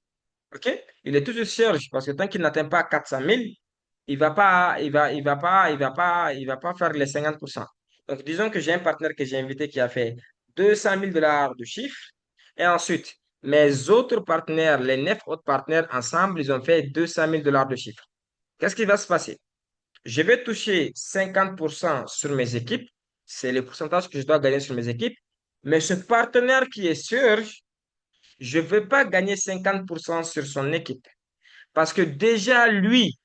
OK? Il est toujours Surge parce que tant qu'il n'atteint pas 400 000, il va pas faire les 50%. Donc, disons que j'ai un partenaire que j'ai invité qui a fait 200 000 dollars de chiffre. Et ensuite, mes autres partenaires, les 9 autres partenaires ensemble, ils ont fait 200 000 dollars de chiffre. Qu'est-ce qui va se passer? Je vais toucher 50% sur mes équipes. C'est le pourcentage que je dois gagner sur mes équipes. Mais ce partenaire qui est sûr, je ne vais pas gagner 50% sur son équipe. Parce que déjà, lui,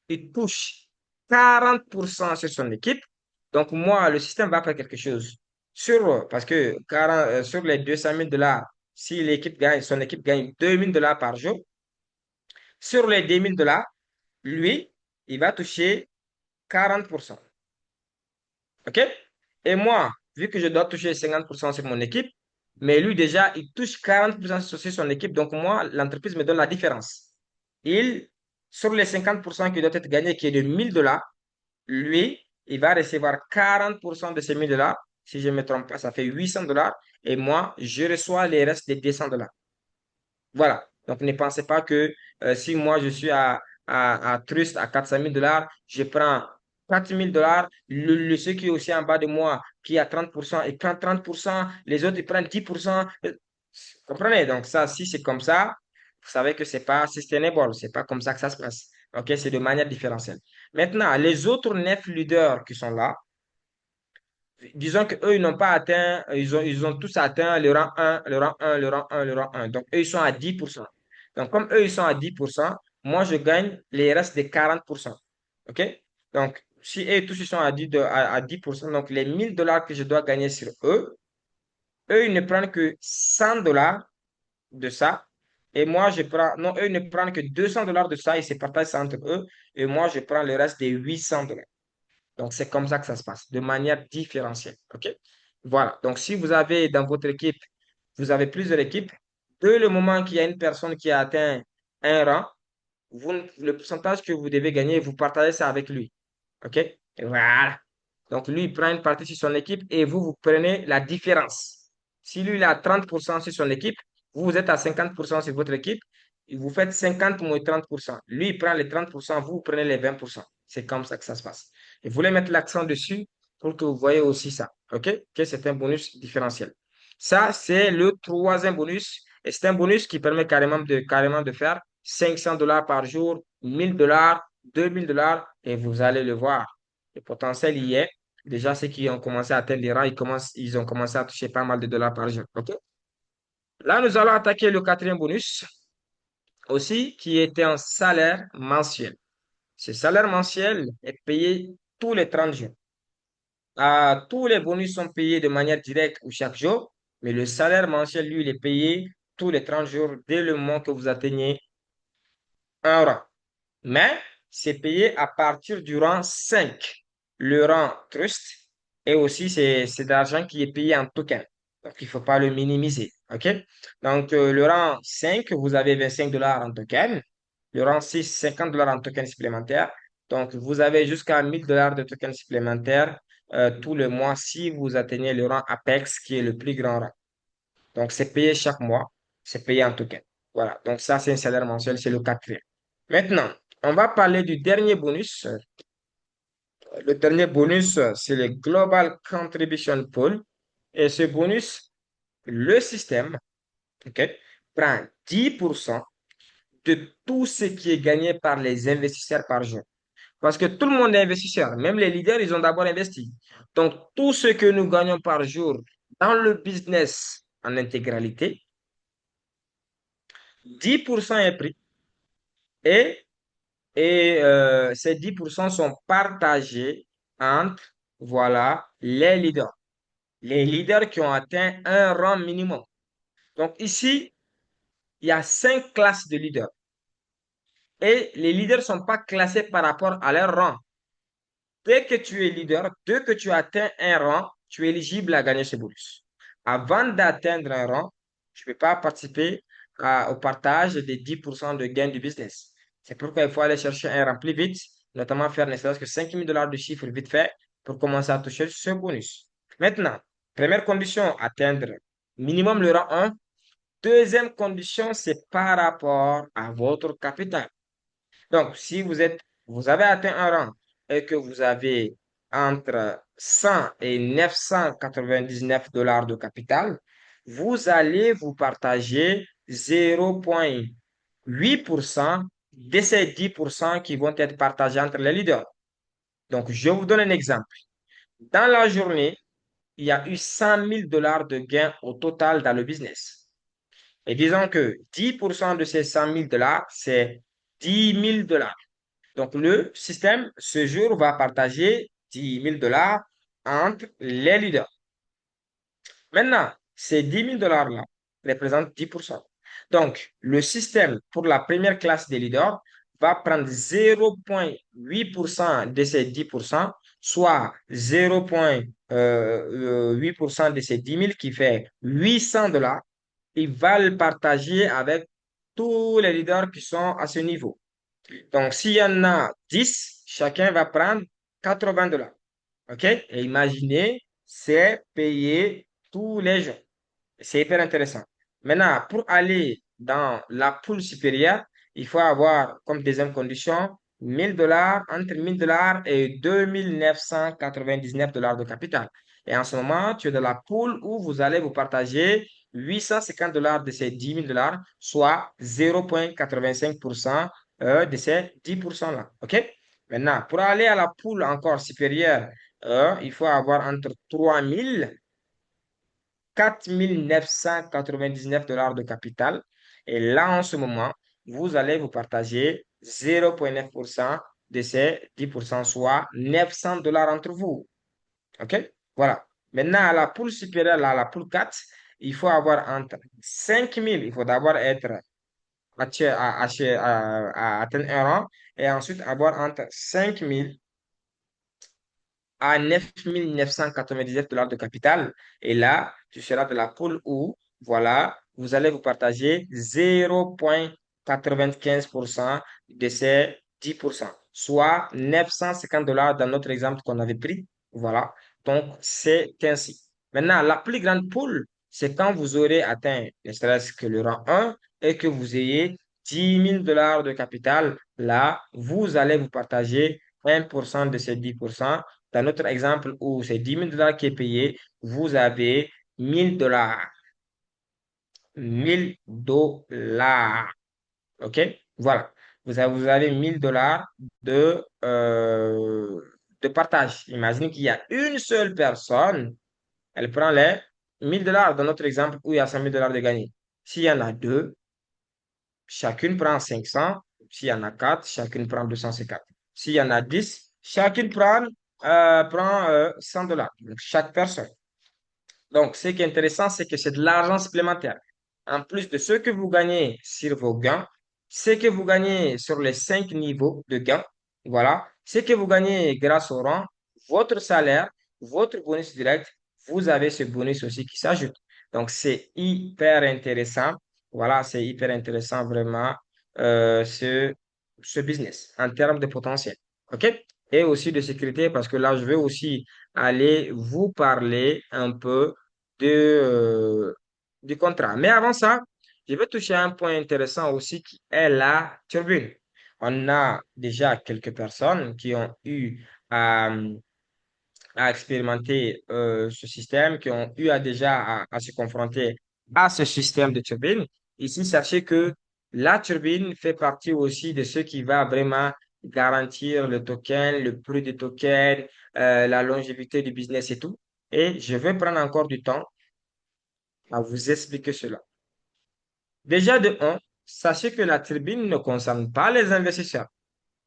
il touche 40% sur son équipe. Donc, moi, le système va faire quelque chose. Parce que 40, sur les 200 000 dollars, si l'équipe gagne, son équipe gagne 2 000 dollars par jour, sur les 2 000 dollars, lui, il va toucher 40%. OK? Et moi, vu que je dois toucher 50% sur mon équipe, mais lui déjà, il touche 40% sur son équipe. Donc moi, l'entreprise me donne la différence. Il, sur les 50% qui doit être gagné, qui est de 1000 dollars, lui, il va recevoir 40% de ces 1000 dollars. Si je ne me trompe pas, ça fait 800 dollars. Et moi, je reçois les restes des 200 dollars. Voilà. Donc, ne pensez pas que si moi, je suis à Trust à 400 000 dollars, je prends 4 000 dollars. Ceux qui est aussi en bas de moi, qui a 30%, il prend 30%. Les autres, ils prennent 10%. Comprenez? Donc, ça, si c'est comme ça, vous savez que c'est pas sustainable. C'est pas comme ça que ça se passe. OK? C'est de manière différentielle. Maintenant, les autres 9 leaders qui sont là, disons qu'eux, ils n'ont pas atteint, ils ont tous atteint le rang 1, le rang 1, le rang 1, le rang 1. Donc, eux, ils sont à 10%. Donc, comme eux, ils sont à 10%, moi, je gagne les restes de 40%. OK? Donc, si eux tous ils sont à 10%, donc les 1000 dollars que je dois gagner sur eux, eux, ils ne prennent que 100 dollars de ça. Et moi, je prends, non, eux ne prennent que $200 de ça, ils se partagent ça entre eux. Et moi, je prends le reste des $800. Donc, c'est comme ça que ça se passe, de manière différentielle. OK? Voilà. Donc, si vous avez dans votre équipe, vous avez plusieurs équipes, dès le moment qu'il y a une personne qui a atteint un rang, le pourcentage que vous devez gagner, vous partagez ça avec lui. OK? Et voilà. Donc, lui, il prend une partie sur son équipe et vous, vous prenez la différence. Si lui, il a 30% sur son équipe, vous, vous êtes à 50% sur votre équipe, et vous faites 50 moins 30%. Lui, il prend les 30%, vous, vous prenez les 20%. C'est comme ça que ça se passe. Et vous voulez mettre l'accent dessus pour que vous voyez aussi ça. OK? Que c'est un bonus différentiel. Ça, c'est le troisième bonus. Et c'est un bonus qui permet carrément de faire $500 par jour, $1,000, $2,000, et vous allez le voir. Le potentiel y est. Déjà, ceux qui ont commencé à atteindre les rangs, ils ont commencé à toucher pas mal de dollars par jour. OK? Là, nous allons attaquer le quatrième bonus aussi, qui était un salaire mensuel. Ce salaire mensuel est payé tous les 30 jours. Tous les bonus sont payés de manière directe ou chaque jour, mais le salaire mensuel, lui, il est payé tous les 30 jours dès le moment que vous atteignez un rang. Mais c'est payé à partir du rang 5, le rang Trust. Et aussi, c'est de l'argent qui est payé en token. Donc, il ne faut pas le minimiser. OK? Donc, le rang 5, vous avez $25 en token. Le rang 6, $50 en token supplémentaire. Donc, vous avez jusqu'à $1,000 de tokens supplémentaires tout le mois si vous atteignez le rang Apex, qui est le plus grand rang. Donc, c'est payé chaque mois. C'est payé en token. Voilà. Donc, ça, c'est un salaire mensuel. C'est le quatrième. Maintenant, on va parler du dernier bonus. Le dernier bonus, c'est le Global Contribution Pool. Et ce bonus, le système, OK, prend 10% de tout ce qui est gagné par les investisseurs par jour. Parce que tout le monde est investisseur. Même les leaders, ils ont d'abord investi. Donc, tout ce que nous gagnons par jour dans le business en intégralité, 10% est pris et ces 10% sont partagés entre, voilà, les leaders. Les leaders qui ont atteint un rang minimum. Donc ici, il y a 5 classes de leaders. Et les leaders ne sont pas classés par rapport à leur rang. Dès que tu es leader, dès que tu atteins un rang, tu es éligible à gagner ce bonus. Avant d'atteindre un rang, tu ne peux pas participer au partage des 10% de gains du business. C'est pourquoi il faut aller chercher un rang plus vite, notamment faire ne serait-ce que $5,000 de chiffre vite fait pour commencer à toucher ce bonus. Maintenant, première condition, atteindre minimum le rang 1. Deuxième condition, c'est par rapport à votre capital. Donc, si vous avez atteint un rang et que vous avez entre 100 et $999 de capital, vous allez vous partager 0,8% de ces 10% qui vont être partagés entre les leaders. Donc, je vous donne un exemple. Dans la journée, il y a eu $100,000 de gains au total dans le business. Et disons que 10% de ces $100,000, c'est $10,000. Donc, le système, ce jour, va partager $10,000 entre les leaders. Maintenant, ces $10,000-là représentent 10%. Donc, le système, pour la première classe des leaders, va prendre 0,8% de ces 10%, soit 0,8% de ces 10,000 qui fait $800. Il va le partager avec tous les leaders qui sont à ce niveau. Donc, s'il y en a 10, chacun va prendre $80. OK? Et imaginez, c'est payé tous les jours. C'est hyper intéressant. Maintenant, pour aller dans la poule supérieure, il faut avoir comme deuxième condition $1,000, entre $1,000 et $2,999 de capital. Et en ce moment, tu es dans la poule où vous allez vous partager $850 de ces $10,000, soit 0,85% de ces 10%-là. OK? Maintenant, pour aller à la poule encore supérieure, il faut avoir entre 3,000 $4,999 de capital. Et là, en ce moment, vous allez vous partager 0,9% de ces 10%, soit $900 entre vous. OK? Voilà. Maintenant, à la poule supérieure, à la poule 4, il faut avoir entre 5,000. Il faut d'abord être à atteindre un rang et ensuite avoir entre 5 000 à 9 999 $ de capital. Et là, tu seras de la poule où, voilà, vous allez vous partager 0,95% de ces 10%, soit 950 $ dans notre exemple qu'on avait pris. Voilà. Donc, c'est ainsi. Maintenant, la plus grande poule, c'est quand vous aurez atteint, ne serait-ce que le rang 1 et que vous ayez 10 000 $ de capital. Là, vous allez vous partager 1% de ces 10%. Dans notre exemple où c'est 10 000 $ qui est payé, vous avez 1 000 $. 1 000 $. OK? Voilà. Vous avez 1 000 $ de partage. Imaginez qu'il y a une seule personne, elle prend les 1 000 $ dans notre exemple où il y a 100 000 $ de gagné. S'il y en a deux, chacune prend 500. S'il y en a quatre, chacune prend 250. S'il y en a 10, chacune prend 100 $. Donc, chaque personne. Donc, ce qui est intéressant, c'est que c'est de l'argent supplémentaire. En plus de ce que vous gagnez sur vos gains, ce que vous gagnez sur les 5 niveaux de gains, voilà, ce que vous gagnez grâce au rang, votre salaire, votre bonus direct, vous avez ce bonus aussi qui s'ajoute. Donc, c'est hyper intéressant. Voilà, c'est hyper intéressant vraiment ce business en termes de potentiel. OK? Et aussi de sécurité parce que là, je vais aussi aller vous parler un peu du contrat. Mais avant ça, je vais toucher à un point intéressant aussi qui est la turbine. On a déjà quelques personnes qui ont eu à, à expérimenter ce système, qui ont eu à se confronter à ce système de turbine. Ici, sachez que la turbine fait partie aussi de ce qui va vraiment garantir le token, le prix du token, la longévité du business et tout. Et je vais prendre encore du temps à vous expliquer cela. Déjà de un, sachez que la turbine ne concerne pas les investisseurs.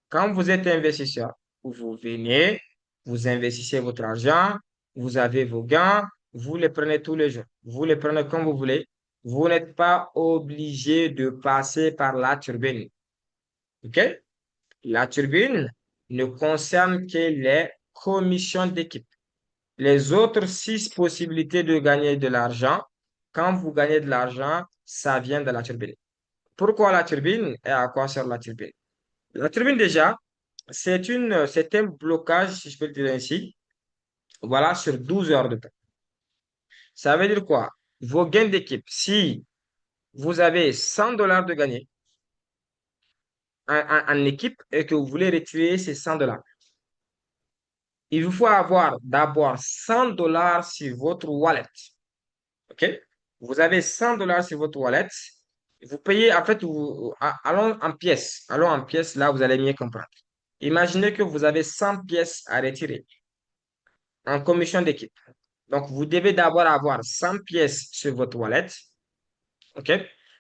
Quand vous êtes investisseur, vous venez, vous investissez votre argent, vous avez vos gains, vous les prenez tous les jours. Vous les prenez comme vous voulez. Vous n'êtes pas obligé de passer par la turbine. OK? La turbine ne concerne que les commissions d'équipe. Les autres 6 possibilités de gagner de l'argent, quand vous gagnez de l'argent, ça vient de la turbine. Pourquoi la turbine et à quoi sert la turbine? La turbine, déjà, c'est un blocage, si je peux le dire ainsi, voilà, sur 12 heures de temps. Ça veut dire quoi? Vos gains d'équipe, si vous avez 100 $ de gagner en équipe et que vous voulez retirer ces 100 $, il vous faut avoir d'abord 100 $ sur votre wallet. OK? Vous avez 100 $ sur votre wallet. Vous payez, en fait, allons en pièces. Allons en pièces, là, vous allez mieux comprendre. Imaginez que vous avez 100 pièces à retirer en commission d'équipe. Donc, vous devez d'abord avoir 100 pièces sur votre wallet. OK?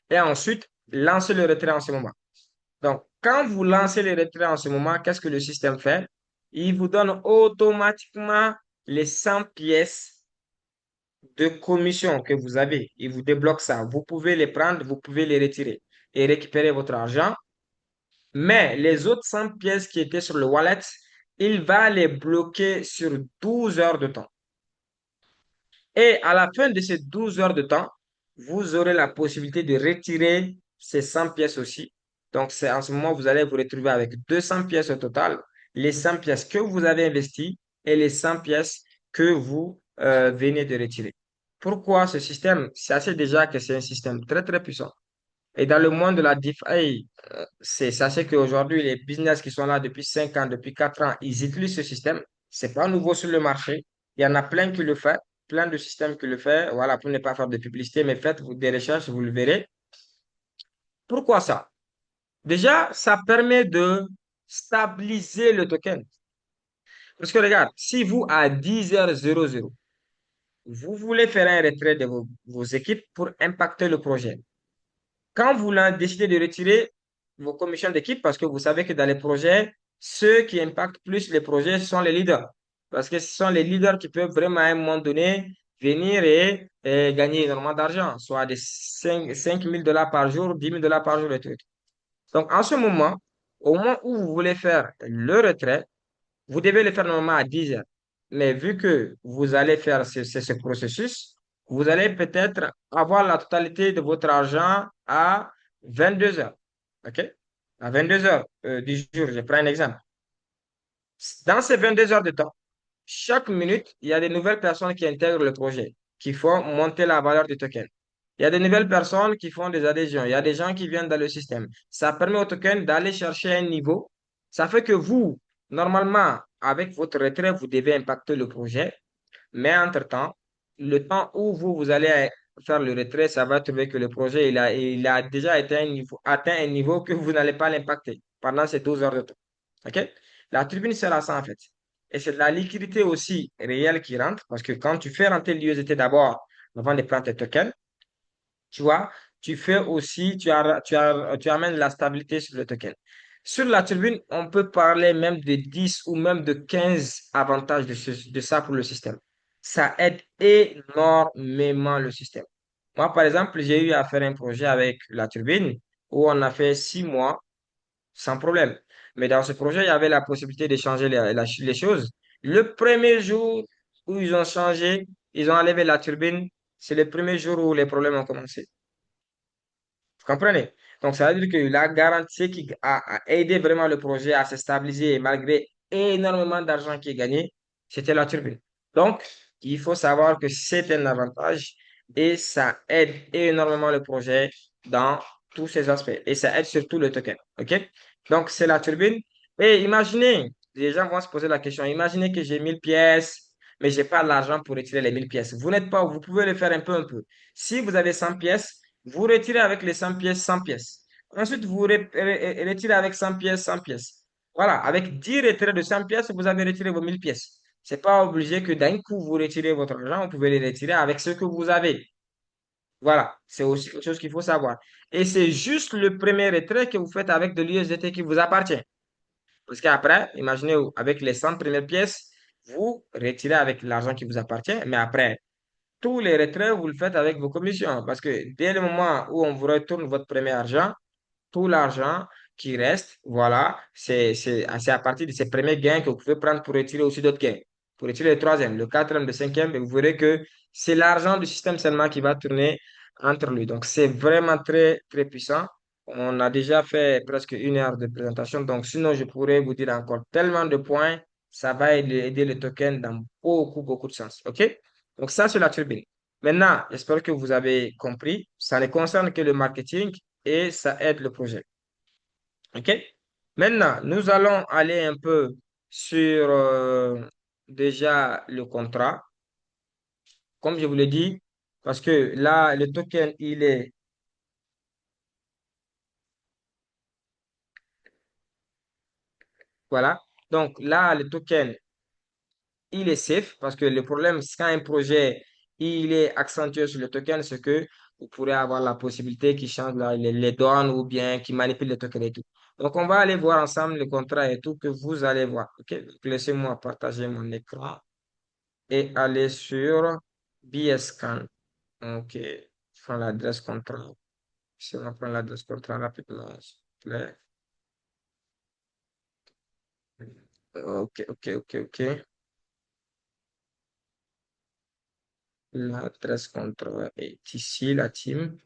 Et ensuite, lancer le retrait en ce moment. Donc, quand vous lancez le retrait en ce moment, qu'est-ce que le système fait? Il vous donne automatiquement les 100 pièces de commission que vous avez. Il vous débloque ça. Vous pouvez les prendre, vous pouvez les retirer et récupérer votre argent. Mais les autres 100 pièces qui étaient sur le wallet, il va les bloquer sur 12 heures de temps. Et à la fin de ces 12 heures de temps, vous aurez la possibilité de retirer ces 100 pièces aussi. Donc, c'est en ce moment, vous allez vous retrouver avec 200 pièces au total, les 100 pièces que vous avez investies et les 100 pièces que vous venez de retirer. Pourquoi ce système? Sachez déjà que c'est un système très, très puissant. Et dans le monde de la DeFi, sachez qu'aujourd'hui, les business qui sont là depuis 5 ans, depuis 4 ans, ils utilisent ce système. C'est pas nouveau sur le marché. Il y en a plein qui le font, plein de systèmes qui le font. Voilà, pour ne pas faire de publicité, mais faites des recherches, vous le verrez. Pourquoi ça? Déjà, ça permet de stabiliser le token. Parce que regarde, si vous, à 10h00, vous voulez faire un retrait de vos équipes pour impacter le projet, quand vous décidez de retirer vos commissions d'équipe, parce que vous savez que dans les projets, ceux qui impactent plus les projets sont les leaders. Parce que ce sont les leaders qui peuvent vraiment à un moment donné venir et gagner énormément d'argent, soit des 5 000 $ par jour, 10 000 $ par jour et tout. Donc, en ce moment, au moment où vous voulez faire le retrait, vous devez le faire normalement à 10 heures. Mais vu que vous allez faire ce processus, vous allez peut-être avoir la totalité de votre argent à 22 heures. OK? À 22 heures du jour, je prends un exemple. Dans ces 22 heures de temps, chaque minute, il y a des nouvelles personnes qui intègrent le projet, qui font monter la valeur du token. Il y a des nouvelles personnes qui font des adhésions. Il y a des gens qui viennent dans le système. Ça permet au token d'aller chercher un niveau. Ça fait que vous, normalement, avec votre retrait, vous devez impacter le projet. Mais entre-temps, le temps où vous allez faire le retrait, ça va trouver que le projet, il a déjà atteint un niveau que vous n'allez pas l'impacter pendant ces 12 heures de temps. OK? La turbine sert à ça, en fait. Et c'est de la liquidité aussi réelle qui rentre, parce que quand tu fais rentrer l'USDT d'abord, avant de prendre tes tokens, tu vois, tu fais aussi, tu amènes la stabilité sur le token. Sur la turbine, on peut parler même de 10 ou même de 15 avantages de ça pour le système. Ça aide énormément le système. Moi, par exemple, j'ai eu à faire un projet avec la turbine où on a fait 6 mois sans problème. Mais dans ce projet, il y avait la possibilité de changer les choses. Le premier jour où ils ont changé, ils ont enlevé la turbine, c'est le premier jour où les problèmes ont commencé. Vous comprenez? Donc, ça veut dire que la garantie qui a aidé vraiment le projet à se stabiliser malgré énormément d'argent qui est gagné, c'était la turbine. Donc, il faut savoir que c'est un avantage et ça aide énormément le projet dans tous ses aspects. Et ça aide surtout le token. OK? Donc, c'est la turbine. Et imaginez, les gens vont se poser la question, imaginez que j'ai 1000 pièces, mais j'ai pas l'argent pour retirer les 1000 pièces. Vous n'êtes pas, vous pouvez le faire un peu, un peu. Si vous avez 100 pièces, vous retirez avec les 100 pièces, 100 pièces. Ensuite, vous retirez avec 100 pièces, 100 pièces. Voilà, avec 10 retraits de 100 pièces, vous avez retiré vos 1000 pièces. C'est pas obligé que d'un coup, vous retirez votre argent, vous pouvez les retirer avec ce que vous avez. Voilà, c'est aussi quelque chose qu'il faut savoir. Et c'est juste le premier retrait que vous faites avec de l'USDT qui vous appartient. Parce qu'après, imaginez, avec les 100 premières pièces, vous retirez avec l'argent qui vous appartient, mais après, tous les retraits, vous le faites avec vos commissions. Parce que dès le moment où on vous retourne votre premier argent, tout l'argent qui reste, voilà, c'est à partir de ces premiers gains que vous pouvez prendre pour retirer aussi d'autres gains. Pour retirer le troisième, le quatrième, le cinquième, et vous verrez que c'est l'argent du système seulement qui va tourner entre lui. Donc, c'est vraiment très, très puissant. On a déjà fait presque 1 heure de présentation. Donc, sinon, je pourrais vous dire encore tellement de points. Ça va aider le token dans beaucoup, beaucoup de sens. OK? Donc, ça, c'est la turbine. Maintenant, j'espère que vous avez compris. Ça ne concerne que le marketing et ça aide le projet. OK? Maintenant, nous allons aller un peu sur déjà le contrat. Comme je vous l'ai dit, parce que là, le token, il est, voilà. Donc là, le token, il est safe parce que le problème, c'est quand un projet, il est accentué sur le token, c'est que vous pourrez avoir la possibilité qu'il change les données ou bien qu'il manipule les tokens et tout. Donc, on va aller voir ensemble le contrat et tout que vous allez voir. OK? Donc, laissez-moi partager mon écran et aller sur BSCAN. OK. Je prends l'adresse contrat. Si on prend l'adresse contrat rapidement, s'il vous plaît. OK, OK, OK, OK. L'adresse contrat est ici, la team.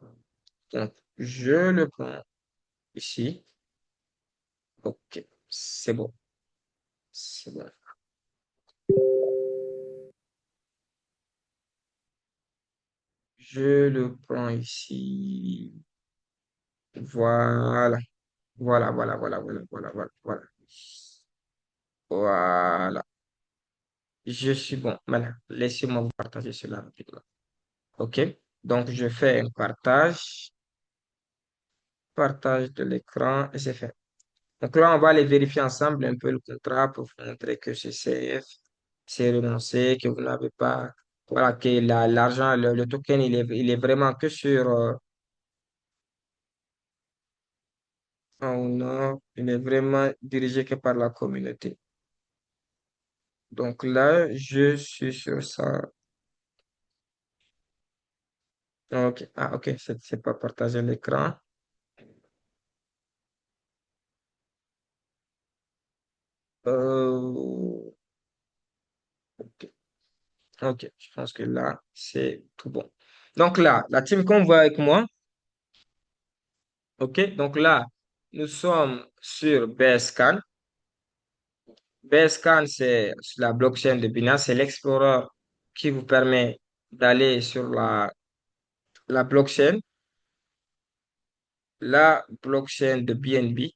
Donc, je le prends ici. OK, c'est bon. C'est bon. Je le prends ici. Voilà. Voilà, voilà, voilà, voilà, voilà, voilà, voilà. Voilà. Je suis bon. Voilà. Laissez-moi vous partager cela rapidement. OK. Donc, je fais un partage. Partage de l'écran et c'est fait. Donc là, on va aller vérifier ensemble un peu le contrat pour vous montrer que c'est safe, c'est renoncé, que vous n'avez pas, voilà, que l'argent, le token, il est vraiment que sur, non, il est vraiment dirigé que par la communauté. Donc là, je suis sur ça. Ok. Ah, ok. C'est pas partager l'écran. Euh, ok. Ok. Je pense que là, c'est tout bon. Donc là, la team qu'on voit avec moi. Ok. Donc là, nous sommes sur BSCAN. BSCAN, c'est sur la blockchain de Binance. C'est l'explorer qui vous permet d'aller sur la blockchain de BNB.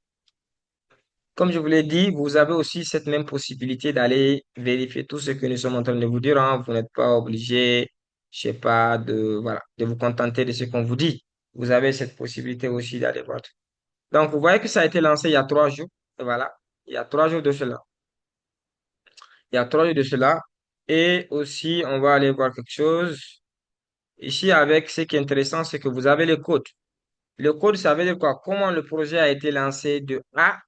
Comme je vous l'ai dit, vous avez aussi cette même possibilité d'aller vérifier tout ce que nous sommes en train de vous dire, hein. Vous n'êtes pas obligé, je sais pas, voilà, de vous contenter de ce qu'on vous dit. Vous avez cette possibilité aussi d'aller voir. Donc, vous voyez que ça a été lancé il y a 3 jours. Et voilà, il y a 3 jours de cela. Il y a 3 jours de cela. Et aussi, on va aller voir quelque chose. Ici, avec ce qui est intéressant, c'est que vous avez le code. Le code, ça veut dire quoi? Comment le projet a été lancé de A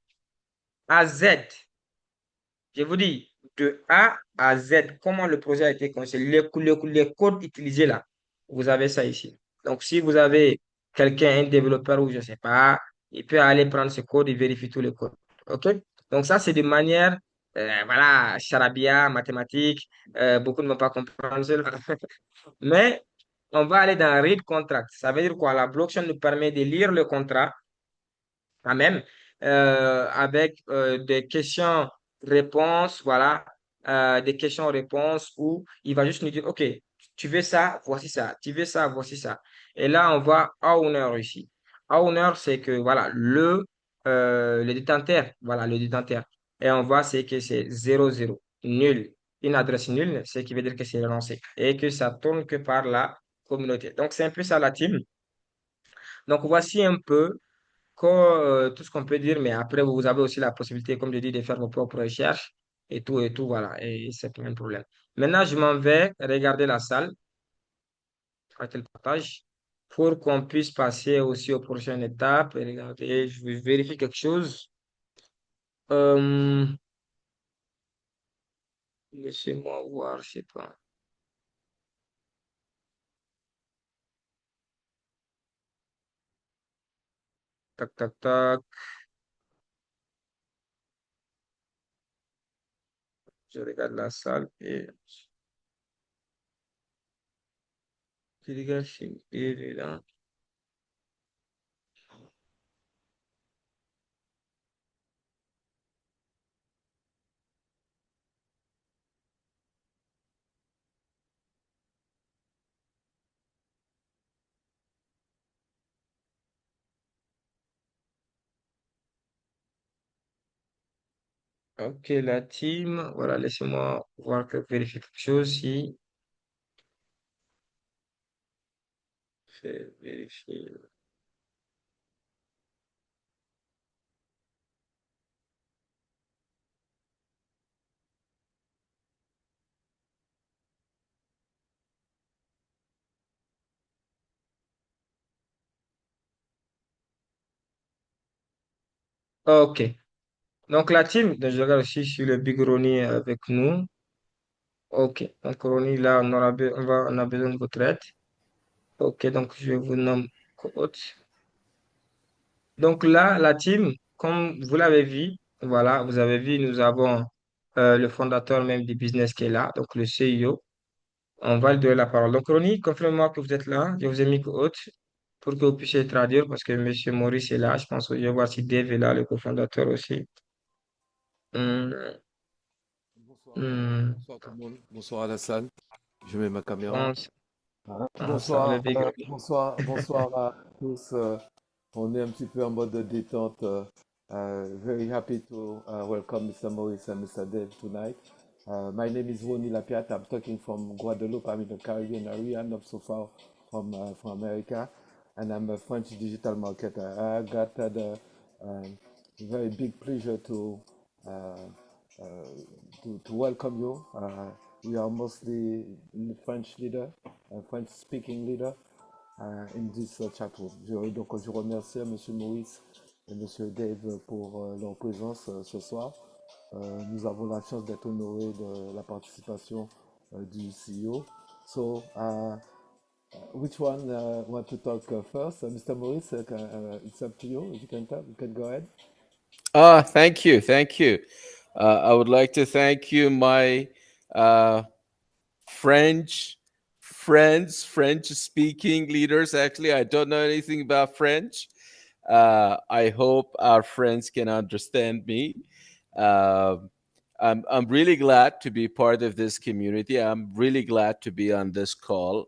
à Z. Je vous dis, de A à Z, comment le projet a été conçu, les codes utilisés là, vous avez ça ici. Donc, si vous avez quelqu'un, un développeur ou je ne sais pas, il peut aller prendre ce code et vérifier tous les codes. OK? Donc, ça, c'est de manière, voilà, charabia, mathématique. Beaucoup ne vont pas comprendre cela. Mais on va aller dans read contract. Ça veut dire quoi? La blockchain nous permet de lire le contrat quand même, avec des questions-réponses, voilà, des questions-réponses où il va juste nous dire, OK, tu veux ça, voici ça, tu veux ça, voici ça. Et là, on voit owner ici. Owner, c'est que, voilà, le détenteur, voilà, le détenteur. Et on voit, c'est que c'est 00, nul. Une adresse nulle, ce qui veut dire que c'est lancé et que ça tourne que par la communauté. Donc, c'est un peu ça la team. Donc, voici un peu tout ce qu'on peut dire, mais après, vous avez aussi la possibilité, comme je dis, de faire vos propres recherches et tout, voilà, et c'est pas un problème. Maintenant, je m'en vais regarder la salle, arrêter le partage, pour qu'on puisse passer aussi aux prochaines étapes et regarder, je vais vérifier quelque chose. Euh, Laissez-moi voir, je sais pas. Tac, tac, tac, je regarde la salle et je regarde si il est là. Ok, la team, voilà, laissez-moi voir vérifier quelque chose si. Fait vérifier. Ok. Donc la team, donc, je regarde aussi sur le Big Ronnie avec nous. Ok. Donc Ronnie, là, on a besoin de votre aide. Ok, donc je vous nomme coach. Donc là, la team, comme vous l'avez vu, voilà, vous avez vu, nous avons le fondateur même du business qui est là, donc le CEO. On va lui donner la parole. Donc Ronnie, confirmez-moi que vous êtes là. Je vous ai mis coach pour que vous puissiez traduire parce que Monsieur Maurice est là. Je pense que je vais voir si Dave est là, le cofondateur aussi. Hum, Bonsoir, hum, bonsoir tout le monde. Bonsoir à la salle. Je mets ma caméra. pense- ça va le Bonsoir, Big bonsoir à tous. On est un petit peu en mode de détente. Very happy to welcome Mr. Maurice and Mr. Dave tonight. My name is Rony Lapiat. I'm talking from Guadeloupe. I'm in the Caribbean area, not so far from America, and I'm a French digital marketer. I got the very big pleasure uh, uh, to welcome you. We are mostly French leader, French speaking leader in this chat room. Donc je remercie Monsieur Maurice et Monsieur Dave pour leur présence ce soir. Nous avons la chance d'être honorés de la participation du CEO. So Which one want to talk first? Mr. Maurice, it's up to you. You can talk. You can go ahead. Thank you. Thank you. I would like to thank you, my uh, French French speaking leaders. Actually, I don't know anything about French. I hope our friends can understand me. Um I'm really glad to be part of this community. I'm really glad to be on this call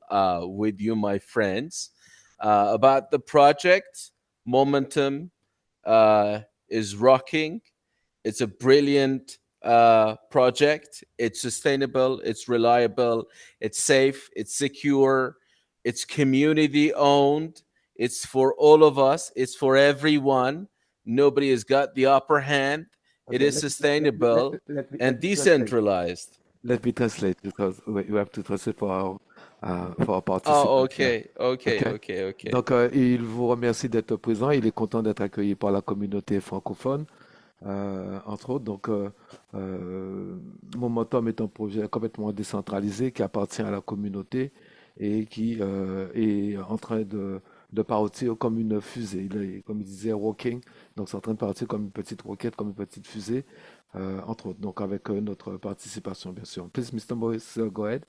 with you, my friends, about the project. Momentum uh, is rocking. It's a brilliant project. It's sustainable, it's reliable, it's safe, it's secure, it's community owned, it's for all of us, it's for everyone. Nobody has got the upper hand. It Okay, is sustainable and let me translate. decentralized. Let me translate because we have to translate for our Oh, participants here. okay, okay, OK? okay, okay. Donc, il vous remercie d'être présent. Il est content d'être accueilli par la communauté francophone, entre autres. Donc, Momentum est un projet complètement décentralisé qui appartient à la communauté et qui est en train de partir comme une fusée. Comme il disait, walking. Donc, c'est en train de partir comme une petite roquette, comme une petite fusée, entre autres. Donc, avec notre participation, bien sûr. Please, Mr. Morris, go ahead.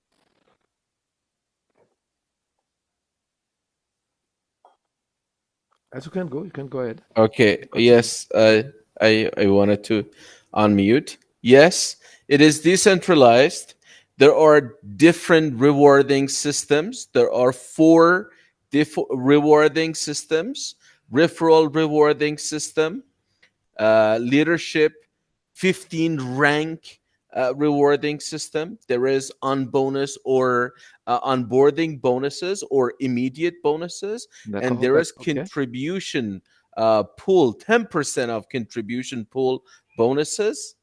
As you can go ahead. Okay, Continue. yes, I wanted to unmute. Yes, it is decentralized. There are different rewarding systems. There are four rewarding systems: referral rewarding system, leadership, 15 rank rewarding system. There is on bonus or onboarding bonuses or immediate bonuses, and D'accord. there is OK. contribution pool, 10% of contribution pool bonuses.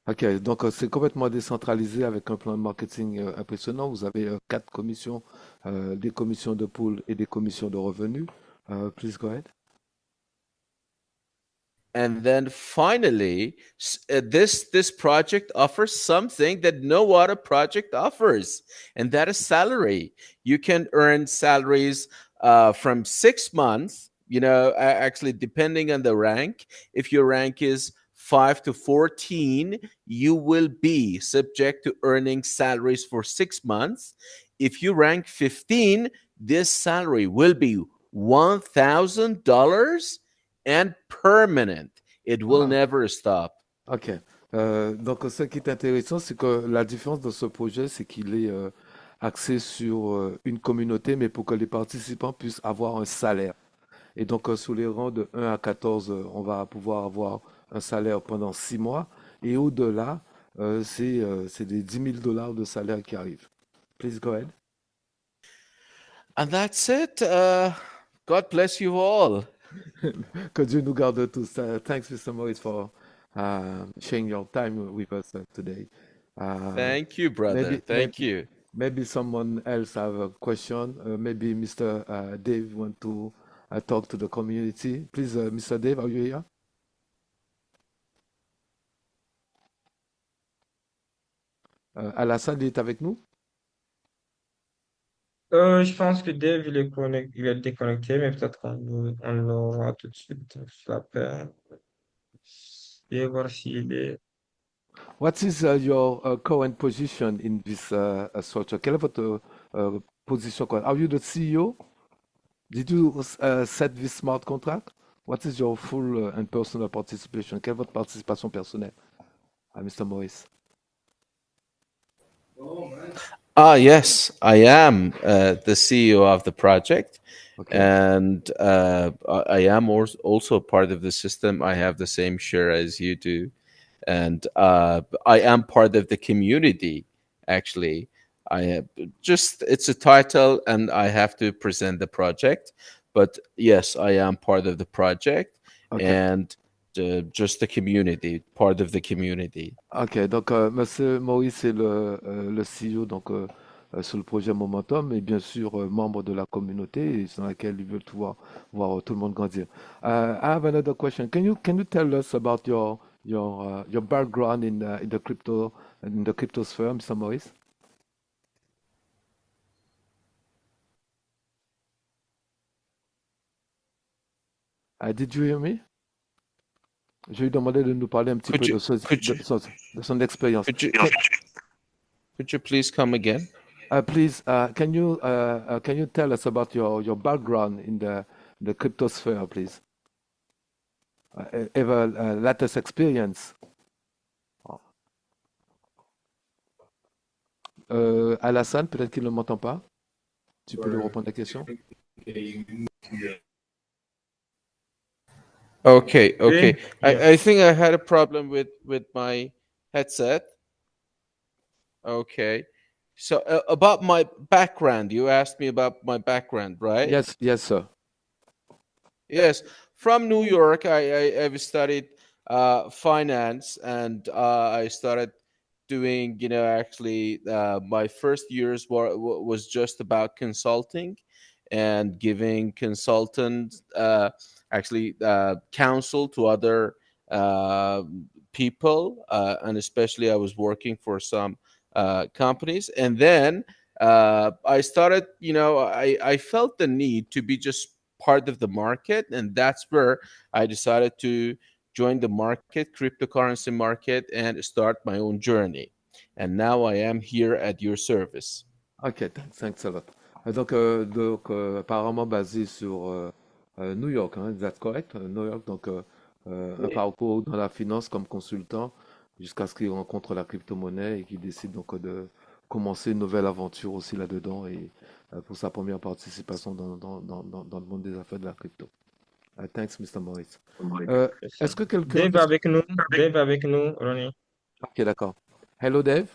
OK, donc c'est complètement décentralisé avec un plan de marketing impressionnant. Vous avez quatre commissions, des commissions de pool et des commissions de revenus. Please go ahead. And then finally, this project offers something that no other project offers, and that is salary. You can earn salaries from 6 months. Actually, depending on the rank. If your rank is 5 to 14, you will be subject to earning salaries for 6 months. If you rank 15, this salary will be $1,000 and permanent. It will Ah, never stop. OK. Donc ce qui est intéressant, c'est que la différence de ce projet, c'est qu'il est axé sur une communauté, mais pour que les participants puissent avoir un salaire. Et donc sous les rangs de 1 à 14, on va pouvoir avoir un salaire pendant 6 mois. Et au-delà, c'est des 10 000 $ de salaire qui arrivent. Please go ahead. And that's it. God bless you all. Que Dieu nous garde tous. Thanks, Mr. Maurice, for sharing your time with us today. Uh, Thank you, brother. maybe, maybe, Thank you. maybe someone else have a question. Maybe Mr. Dave want to talk to the community. Please, Mr. Dave, are you here? Alassane, il est avec nous? Je pense que Dave, il est déconnecté, mais peut-être on l'aura tout de suite. Je l'appelle. Et voir s'il est. What is your current position in this structure? Quelle est votre position? Are you the CEO? Did you set this smart contract? What is your full and personal participation? Quelle est votre participation personnelle à Mr. Maurice? Yes, I am the CEO of the project, Okay. and I am also part of the system. I have the same share as you do, and I am part of the community. Actually, I have just it's a title, and I have to present the project. But yes, I am part of the project, OK. and just the community, part of the community. OK. Donc, Monsieur Maurice est le CEO donc, sur le projet Momentum et bien sûr membre de la communauté et sur laquelle il veut voir tout le monde grandir. I have another question. Can you tell us about your background in the crypto sphere, Mr. Maurice? Did you hear me? Je lui demandais de nous parler un petit Could peu you could you de son expérience. could you please come again? Please, can you tell us about your background in the crypto sphere, please? Ever latest experience? Alassane, peut-être qu'il ne m'entend pas. Tu peux lui reprendre la question? Okay, Oui, okay. I think I had a problem with my headset. Okay. So about my background, you asked me about my background, right? Yes, sir. Yes, from New York, I've studied finance, and I started doing, actually, my first years was just about consulting and giving consultant actually counsel to other uh, people, and especially I was working for some companies, and then I started, I felt the need to be just part of the market, and that's where I decided to join the market, cryptocurrency market, and start my own journey. And now I am here at your service. Ok, thanks a lot. Apparemment basé sur New York, hein, that's correct? New York, un parcours dans la finance comme consultant jusqu'à ce qu'il rencontre la crypto-monnaie et qu'il décide donc de commencer une nouvelle aventure aussi là-dedans et pour sa première participation dans le monde des affaires de la crypto. Thanks, Mr. Maurice. Euh, c'est ça. est-ce que quelqu'un... Dave est avec nous. Dave est avec nous, Ronnie. Ok, d'accord. Hello, Dave.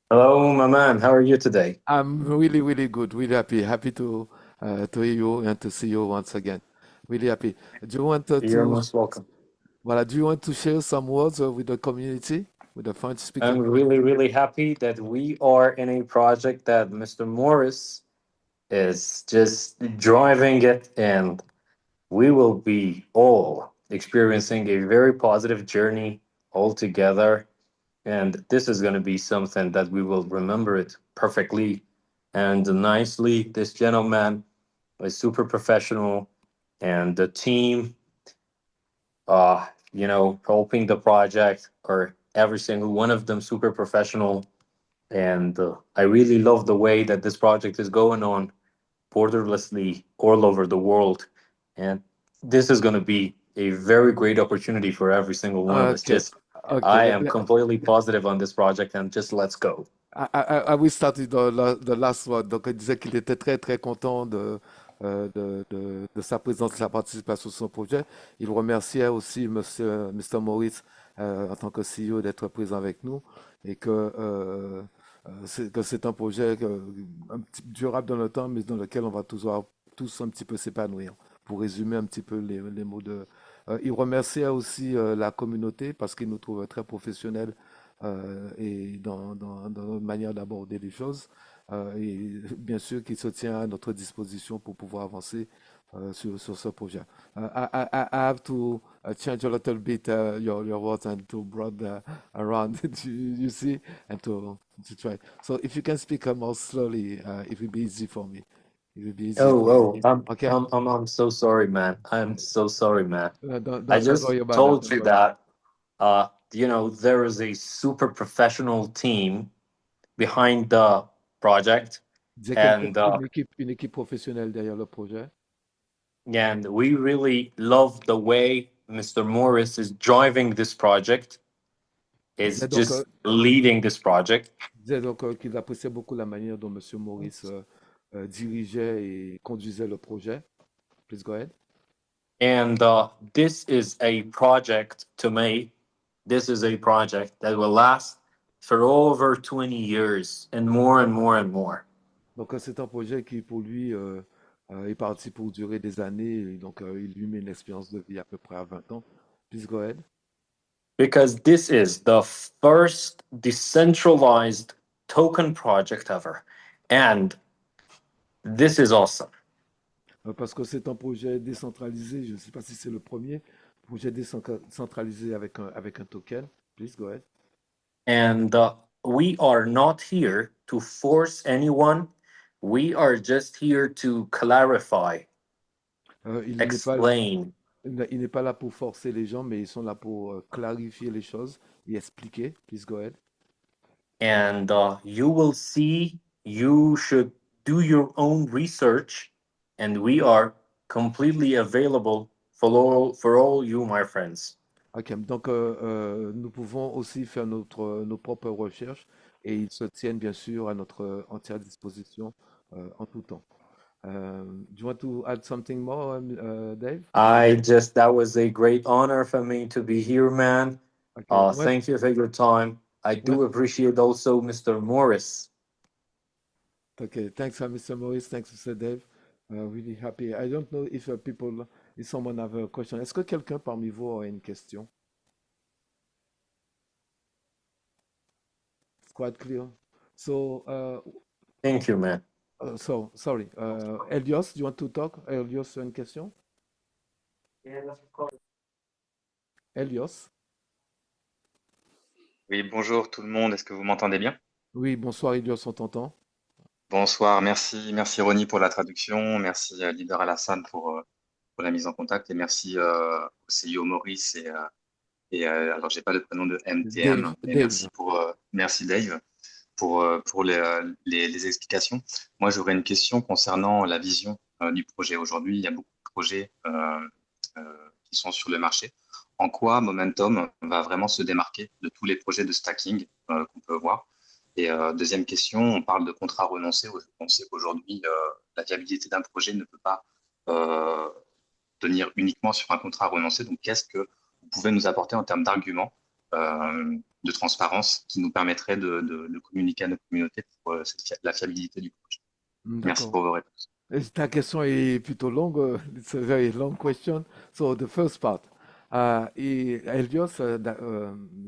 Hello, my man. How are you today? I'm really, really good. Really happy. Happy to hear you and to see you once again. Really happy. Do you want You're most welcome. do you want to share some words with the community, with the French speaking? I'm really, really happy that we are in a project that Mr. Morris is just driving it, and we will be all experiencing a very positive journey all together. And this is going to be something that we will remember it perfectly and nicely. This gentleman is super professional, and the team helping the project, or every single one of them super professional. And I really love the way that this project is going on borderlessly all over the world. And this is going to be a very great opportunity for every single one of us. Okay. Just, Okay. I am completely positive on this project, and just let's go. I will start with the last one. Donc, il disait qu'il était très, très content de sa présence, de sa participation sur son projet. Il remerciait aussi Mr. Maurice en tant que CEO d'être présent avec nous et que c'est un projet durable dans le temps, mais dans lequel on va tous un petit peu s'épanouir. Pour résumer un petit peu les mots de... il remerciait aussi la communauté parce qu'il nous trouve très professionnels et dans notre manière d'aborder les choses. Et bien sûr qu'il se tient à notre disposition pour pouvoir avancer sur ce projet. I have to change a little bit your words and to broaden around, you see, and to try. So if you can speak more slowly, it will be easy for me. It will be easy for Oh, me. I'm, Okay? I'm, I'm, I'm so sorry, man. I'm so sorry, man. I Don't just worry about that. told Don't you worry. that, there is a super professional team behind the project, Il disait qu'il y a and une équipe professionnelle derrière le projet. and we really love the way Mr. Morris is driving this project, Il is disait donc, just leading this project. qu'il appréciait beaucoup la manière dont Monsieur Maurice dirigeait et conduisait le projet. Please go ahead. And this is a project, to me, this is a project that will last for over 20 years and more and more and more. Donc, c'est un projet qui, pour lui, est parti pour durer des années. Et donc, il lui met une expérience de vie à peu près à 20 ans. Please go ahead. Because this is the first decentralized token project ever. And this is awesome. Parce que c'est un projet décentralisé. Je ne sais pas si c'est le premier projet décentralisé avec un token. Please go ahead. And we are not here to force anyone. We are just here to clarify. Il n'est pas, explain. il n'est pas là pour forcer les gens, mais ils sont là pour clarifier les choses et expliquer. Please go ahead. And you will see you should do your own research, and we are completely available for all you, my friends. Ok, donc nous pouvons aussi faire nos propres recherches et ils se tiennent bien sûr à notre entière disposition en tout temps. Do you want to add something more, Dave? That was a great honor for me to be here, man. Okay. Thank you for your time. I When, do appreciate also Mr. Morris. okay, thanks, Mr. Morris. Thanks, Mr. Dave. Really happy. I don't know if if someone have a question. Est-ce que quelqu'un parmi vous a une question? It's quite clear. So, Thank you, man. sorry. Elios, do you want to talk? Elios, tu as une question? Elios? Oui, bonjour tout le monde, est-ce que vous m'entendez bien? Oui, bonsoir, Elios, on t'entend. Bonsoir, merci Ronnie pour la traduction, merci Leader Alassane pour la mise en contact et merci au CIO Maurice alors j'ai pas de prénom de MTM, mais Dave. merci Dave pour les explications. Moi j'aurais une question concernant la vision du projet. Aujourd'hui, il y a beaucoup de projets qui sont sur le marché. En quoi Momentum va vraiment se démarquer de tous les projets de stacking qu'on peut voir? Et deuxième question, on parle de contrat renoncé. On sait qu'aujourd'hui, la viabilité d'un projet ne peut pas euh, tenir uniquement sur un contrat renoncé. Donc, qu'est-ce que vous pouvez nous apporter en termes d'arguments de transparence qui nous permettraient de communiquer à notre communauté pour la fiabilité du projet? Merci D'accord. pour vos réponses. Ta question est plutôt longue. It's a very long question. So the first part, Elios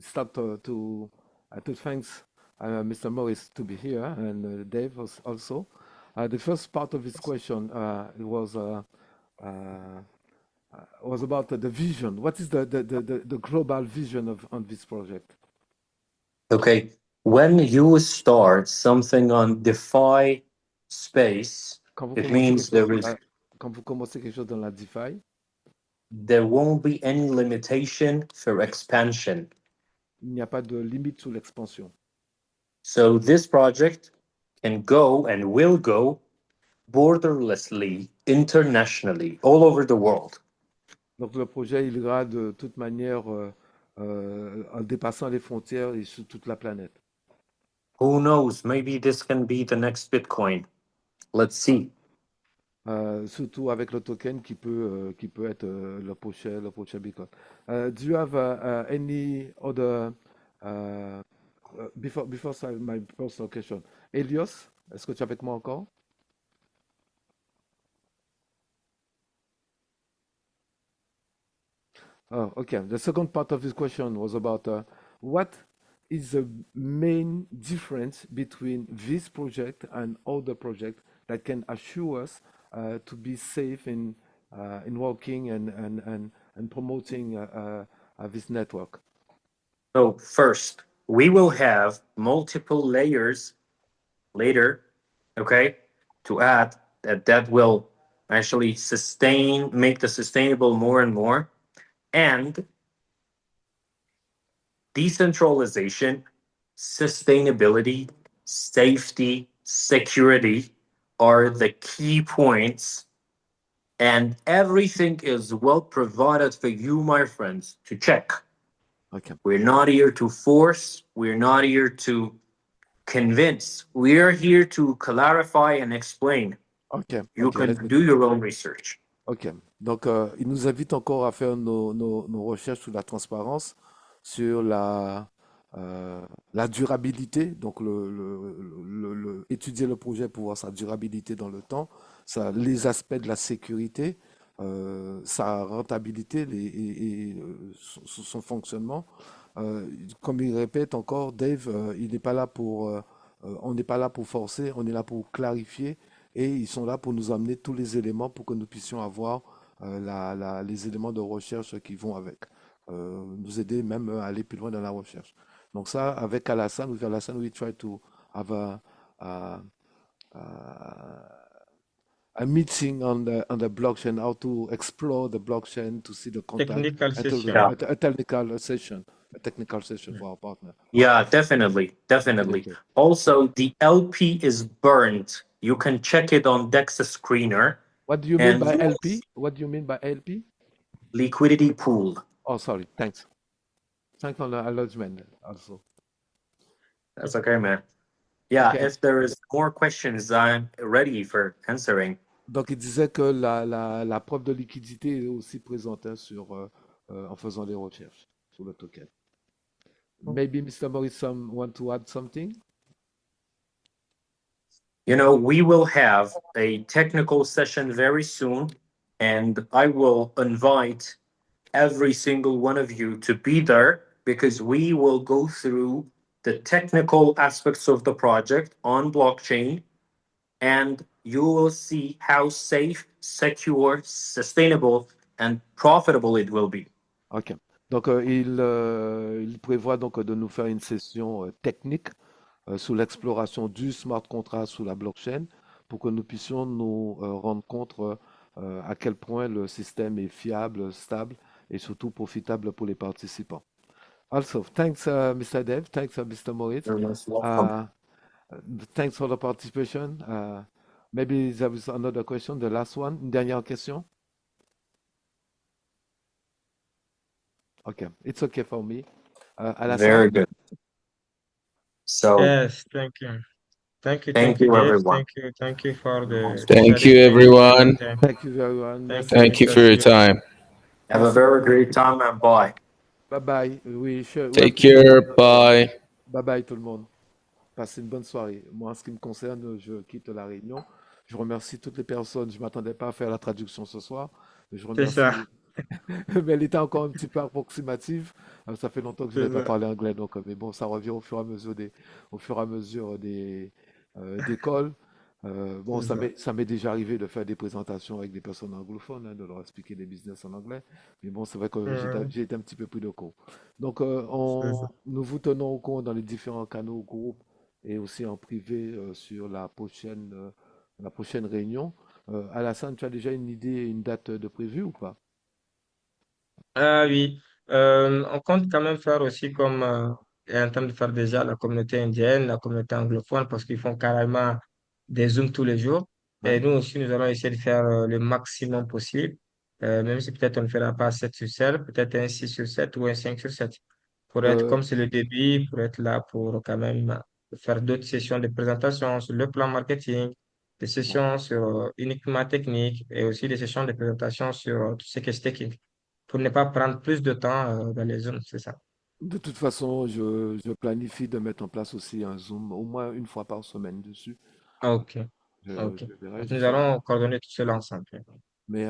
start to thanks Mr. Morris to be here and Dave also. The first part of his question uh, was about the vision. What is the global vision on this project? Okay. When you start something on DeFi space, Quand vous it commencez quelque means chose quand vous commencez quelque chose dans la DeFi, there won't be any limitation for expansion. il n'y a pas de limite sur l'expansion. So this project can go and will go borderlessly internationally all over the world. Donc le projet, il ira de toute manière en dépassant les frontières et sur toute la planète. Who knows? Maybe this can be the next Bitcoin. Let's see. Surtout avec le token qui peut être le prochain Bitcoin. Do you have any other before my personal question? Elios, est-ce que tu es avec moi encore? Oh, okay. The second part of this question was about what is the main difference between this project and other projects that can assure us to be safe in working and promoting this network. So first, we will have multiple layers later, okay, to add that will actually make the sustainable more and more. And decentralization, sustainability, safety, security are the key points. And everything is well provided for you, my friends, to check. Okay. We're not here to force, we're not here to convince. We're here to clarify and explain. Okay. You Okay. can do your own research. Ok. Donc, il nous invite encore à faire nos recherches sur la transparence, sur la durabilité, donc étudier le projet pour voir sa durabilité dans le temps, les aspects de la sécurité, sa rentabilité son fonctionnement. Comme il répète encore, Dave, il n'est pas là on n'est pas là pour forcer, on est là pour clarifier et ils sont là pour nous amener tous les éléments pour que nous puissions avoir les éléments de recherche qui vont avec. Nous aider même à aller plus loin dans la recherche. Donc ça, avec Alassane, we try to have a a meeting on the blockchain, how to explore the blockchain to see the contact Technical and to session. Yeah. a technical session for our partner. Yeah, definitely. Okay, Definitely. okay. Also, the LP is burned. You can check it on DEXA Screener What do you mean and by you will LP? What do you mean by LP? liquidity pool. Oh, sorry. Thanks. Thanks for the acknowledgement also. That's okay, man. Yeah, Okay. if there is more questions, I'm ready for answering. Donc, il disait que la preuve de liquidité est aussi présente hein, en faisant des recherches sur le token. Maybe Mr. Morris want to add something? You know, we will have a technical session very soon, and I will invite every single one of you to be there because we will go through the technical aspects of the project on blockchain, and you will see how safe, secure, sustainable, and profitable it will be. Ok. Donc, il prévoit donc de nous faire une session technique sur l'exploration du smart contract sous la blockchain pour que nous puissions nous rendre compte à quel point le système est fiable, stable et surtout profitable pour les participants. Also, thanks, Mr. Dev. Thanks, Mr. Moritz. You're most welcome. Thanks for the participation. Maybe there is another question, the last one. Une dernière question? Okay, it's okay for me. Alassane? Very good. So, Yes, thank you. Thank thank you, you, Dave. everyone. Thank you for You're most the Thank welcome. you, sharing. Thank you for your everyone. time. Thank you, everyone. Thank Merci. you, Thank you for Mr. your CEO. time. Have a Merci very beaucoup. great time and bye. Bye bye. We Take keep care. it. Bye. Bye bye tout le monde. Passez une bonne soirée. Moi, en ce qui me concerne, je quitte la réunion. Je remercie toutes les personnes. Je ne m'attendais pas à faire la traduction ce soir. Je C'est remercie. ça, Mais elle était encore un petit peu approximative. Ça fait longtemps que je c'est n'ai pas ça. parlé anglais. Donc, mais bon, ça revient au fur et à mesure des calls. Bon, C'est ça. ça m'est déjà arrivé de faire des présentations avec des personnes anglophones, hein, de leur expliquer des business en anglais. Mais bon, c'est vrai que j'ai été un petit peu pris de court. Donc, C'est ça. nous vous tenons au courant dans les différents canaux, groupes et aussi en privé sur la prochaine réunion. Alassane, tu as déjà une idée, une date de prévue ou pas? Ah oui, on compte quand même faire aussi comme est en train de faire déjà la communauté indienne, la communauté anglophone, parce qu'ils font carrément des Zooms tous les jours. Et Ouais. nous aussi, nous allons essayer de faire le maximum possible, même si peut-être on ne fera pas 7 sur 7, peut-être un 6 sur 7 ou un 5 sur 7 pour être, Euh, comme c'est le début, pour être là pour quand même faire d'autres sessions de présentation sur le plan marketing, des bon. sessions sur uniquement technique et aussi des sessions de présentation sur tout ce qui est staking pour ne pas prendre plus de temps dans les zones, c'est ça. De toute façon, je planifie de mettre en place aussi un Zoom au moins une fois par semaine dessus. Ah, ok, ok. Je verrai, Donc, je nous sais pas. allons coordonner tout cela ensemble. Mais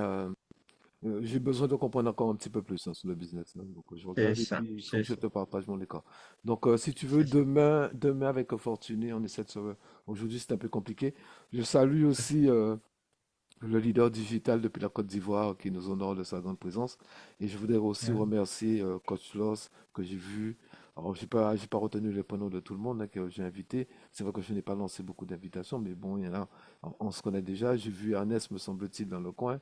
j'ai besoin de comprendre encore un petit peu plus hein, sur le business. Hein. Donc, je C'est regarde et ça, puis il faut c'est que je ça, te partage mon écart. Donc, si tu veux, c'est ça. demain avec Fortuné, on essaie de se... Aujourd'hui, c'est un peu compliqué. Je salue aussi le leader digital depuis la Côte d'Ivoire qui nous honore de sa grande présence. Et je voudrais aussi Ouais. remercier Coach Loss que j'ai vu. Alors, j'ai pas retenu les prénoms de tout le monde hein, que j'ai invité. C'est vrai que je n'ai pas lancé beaucoup d'invitations, mais bon, il y en a, on se connaît déjà. J'ai vu Ernest, me semble-t-il, dans le coin.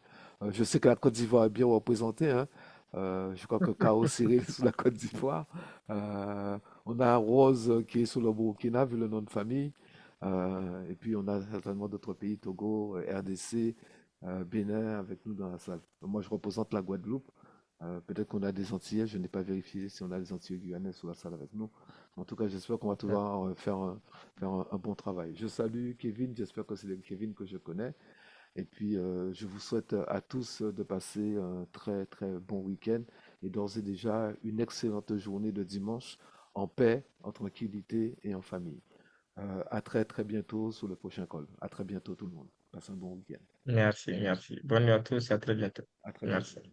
Je sais que la Côte d'Ivoire est bien représentée. Hein. Je crois que K.O. Cyril est sous la Côte d'Ivoire. On a Rose qui est sous le Burkina, vu le nom de famille. Et puis, on a certainement d'autres pays, Togo, RDC, Bénin avec nous dans la salle. Moi, je représente la Guadeloupe. Peut-être qu'on a des Antillais, je n'ai pas vérifié si on a des Antillais guyanais sous la salle avec nous. En tout cas, j'espère qu'on va pouvoir faire un bon travail. Je salue Kevin, j'espère que c'est le Kevin que je connais. Et puis, je vous souhaite à tous de passer un très, très bon week-end et d'ores et déjà une excellente journée de dimanche en paix, en tranquillité et en famille. À très, très bientôt sur le prochain call. À très bientôt tout le monde. Passez un bon week-end. Merci, merci. Bonne nuit à tous et à très bientôt. À très bientôt. Merci.